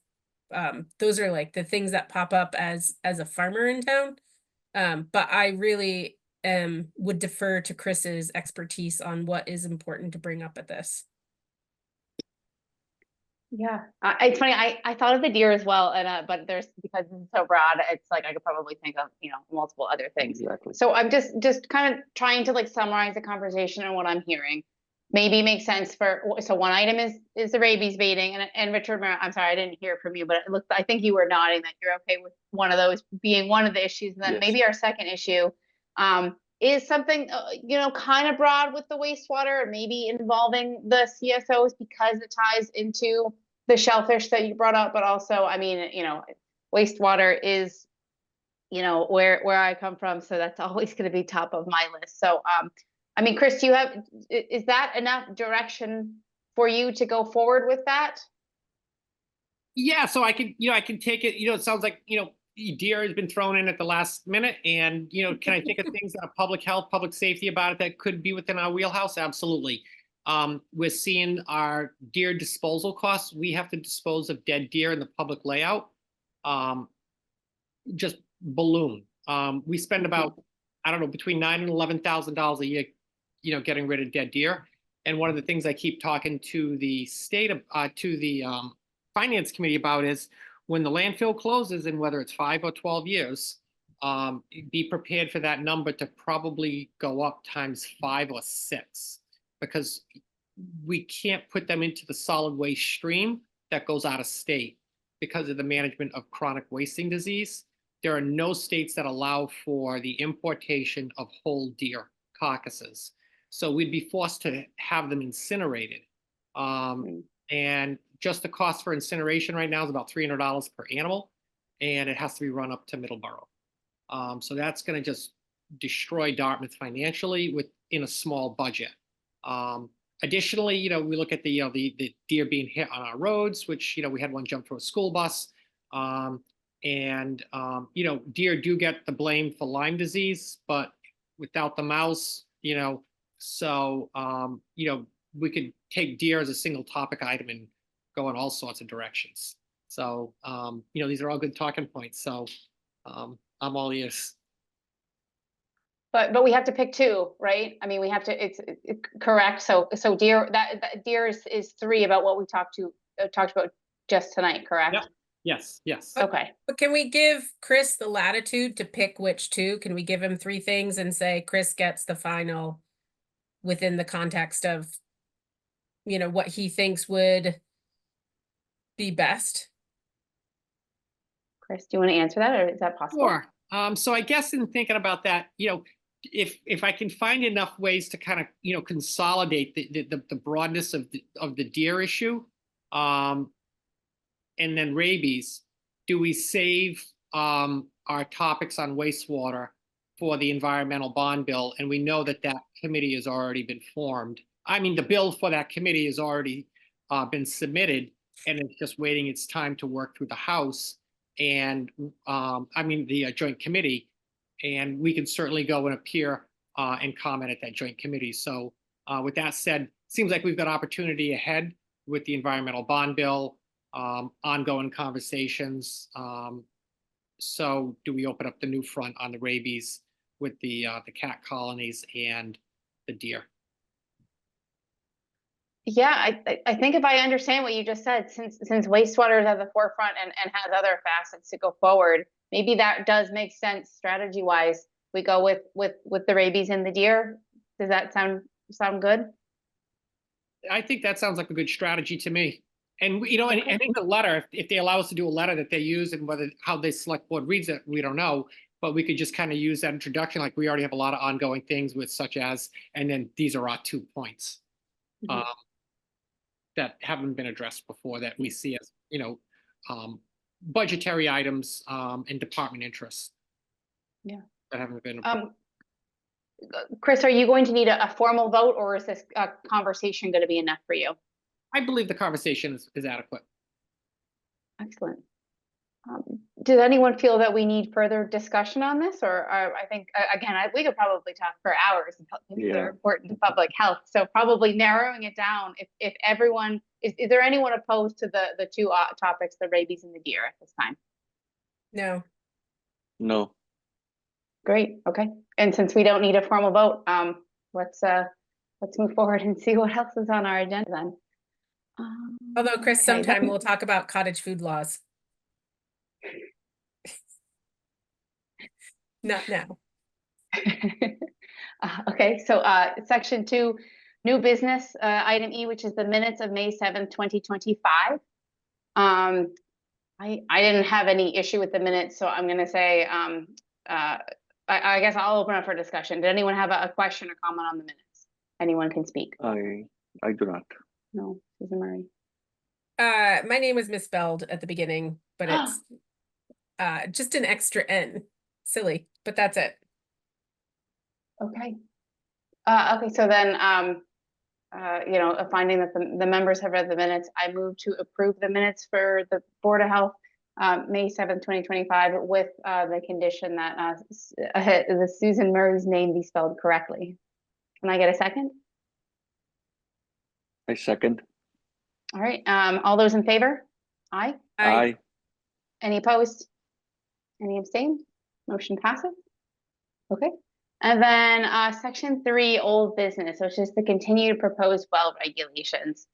Those are like the things that pop up as a farmer in town. But I really would defer to Chris's expertise on what is important to bring up at this. Yeah, it's funny. I thought of the deer as well, and but there's because it's so broad, it's like I could probably think of multiple other things. Exactly. So I'm just kind of trying to like summarize the conversation and what I'm hearing. Maybe makes sense for so one item is the rabies baiting, and Richard, I'm sorry I didn't hear from you, but it looked I think you were nodding that you're okay with one of those being one of the issues, and then Yes. maybe our second issue is something kind of broad with the wastewater, maybe involving the CSOs because it ties into the shellfish that you brought up, but also, I mean, wastewater is, where I come from, so that's always going to be top of my list. So, I mean, Chris, is that enough direction for you to go forward with that? Yeah, so I can take it, it sounds like, deer has been thrown in at the last minute, and, can I think of things that are public health, public safety about it that could be within our wheelhouse? Absolutely. We're seeing our deer disposal costs. We have to dispose of dead deer in the public layout. Just balloon. We spend about, I don't know, between $9,000 and $11,000 a year, getting rid of dead deer. And one of the things I keep talking to the finance committee about is when the landfill closes, and whether it's 5 or 12 years, be prepared for that number to probably go up times 5 or 6. Because we can't put them into the solid waste stream that goes out of state because of the management of chronic wasting disease. There are no states that allow for the importation of whole deer carcasses. So we'd be forced to have them incinerated. And just the cost for incineration right now is about $300 per animal, and it has to be run up to Middleborough. So that's going to just destroy Dartmouth financially within a small budget. Additionally, we look at the deer being hit on our roads, which, we had one jump through a school bus. Deer do get the blame for Lyme disease, but without the mouse, so, we could take deer as a single topic item and go in all sorts of directions. So, these are all good talking points. So, I'm all ears. But we have to pick 2, right? I mean, we have to. It's correct. So deer that deer is 3 about what we talked about just tonight, correct? Yep. Yes. Okay. But can we give Chris the latitude to pick which 2? Can we give him 3 things and say Chris gets the final within the context of, what he thinks would be best? Chris, do you want to answer that, or is that possible? Sure. So I guess in thinking about that, if I can find enough ways to kind of, consolidate the broadness of the deer issue, and then rabies, do we save our topics on wastewater for the environmental bond bill? And we know that committee has already been formed. I mean, the bill for that committee has already been submitted, and it's just waiting its time to work through the House and the joint committee. And we can certainly go and appear and comment at that joint committee. So with that said, seems like we've got opportunity ahead with the environmental bond bill, ongoing conversations. So do we open up the new front on the rabies with the cat colonies and the deer? Yeah, I think if I understand what you just said, since wastewater is at the forefront and has other facets to go forward, maybe that does make sense strategy wise. We go with the rabies and the deer. Does that sound good? I think that sounds like a good strategy to me. And and in the letter, if they allow us to do a letter that they use, and how the select board reads it, we don't know. But we could just kind of use that introduction, like we already have a lot of ongoing things with such as, and then these are our 2 points. That haven't been addressed before, that we see as, budgetary items and department interests. Yeah. That haven't been. Chris, are you going to need a formal vote, or is this conversation going to be enough for you? I believe the conversation is adequate. Excellent. Does anyone feel that we need further discussion on this, or I think again we could probably talk for hours about things that are important to public health. So probably narrowing it down. If everyone is there anyone opposed to the 2 topics, the rabies and the deer, at this time? No. No. Great, okay. And since we don't need a formal vote, let's move forward and see what else is on our agenda then. Although Chris, Okay, sometime that- we'll talk about cottage food laws. Not now. Okay, so section 2, new business, item E, which is the minutes of May 7th, 2025. I didn't have any issue with the minutes, so I'm gonna say, I guess I'll open up for discussion. Did anyone have a question or comment on the minutes? Anyone can speak. I do not. No, Susan Murray. My name was misspelled at the beginning, but it's just an extra N. Silly, but that's it. Okay. Okay, so then, you know, finding that the members have read the minutes, I move to approve the minutes for the Board of Health, May 7th, 2025, with the condition that the Susan Murray's name be spelled correctly. Can I get a second? I second. All right, all those in favor? Aye. Aye. Any opposed? Any abstain? Motion passes. Okay. And then section 3, old business, which is the continued proposed well regulations.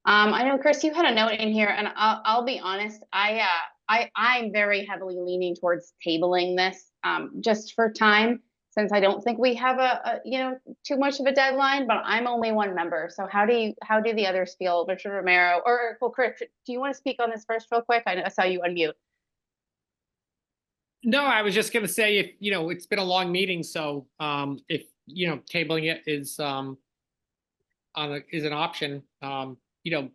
I know, Chris, you had a note in here, and I'll be honest, I'm very heavily leaning towards tabling this just for time, since I don't think we have a you know, too much of a deadline, but I'm only one member. So how do the others feel? Richard Romero, or well, Chris, do you want to speak on this first real quick? I saw you unmute. No, I was just gonna say, if, you know, it's been a long meeting, so, if, you know, tabling it is, is an option, you know,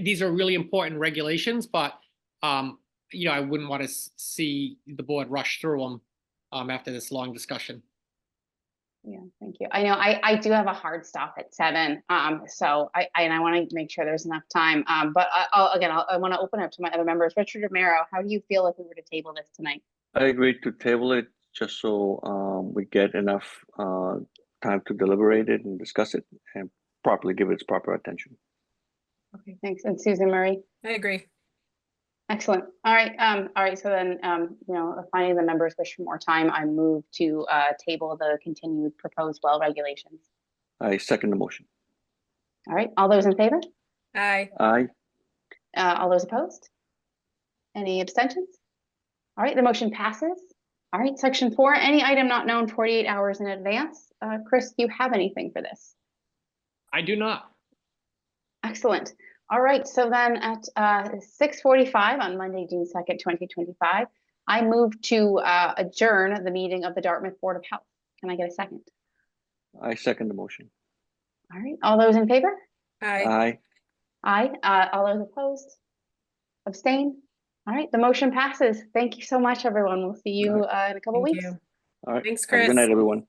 these are really important regulations, but, you know, I wouldn't want to see the board rush through them, after this long discussion. Yeah, thank you. I know I do have a hard stop at 7. So I want to make sure there's enough time. But I want to open up to my other members. Richard Romero, how do you feel if we were to table this tonight? I agree to table it just so we get enough time to deliberate it and discuss it and properly give it its proper attention. Okay, thanks. And Susan Murray? I agree. Excellent. All right. So then, you know, finding the members wish for more time, I move to table the continued proposed well regulations. I second the motion. All right. All those in favor? Aye. Aye. All those opposed? Any abstentions? All right, the motion passes. All right, section 4, any item not known 48 hours in advance. Chris, do you have anything for this? I do not. Excellent. All right, so then at 6:45 on Monday, June 2nd, 2025, I move to adjourn the meeting of the Dartmouth Board of Health. Can I get a second? I second the motion. All right, all those in favor? Aye. Aye. Aye. All those opposed? Abstain? All right, the motion passes. Thank you so much, everyone. We'll see you in a couple Thank weeks. you. All right. Thanks, Have a Chris. good night, everyone.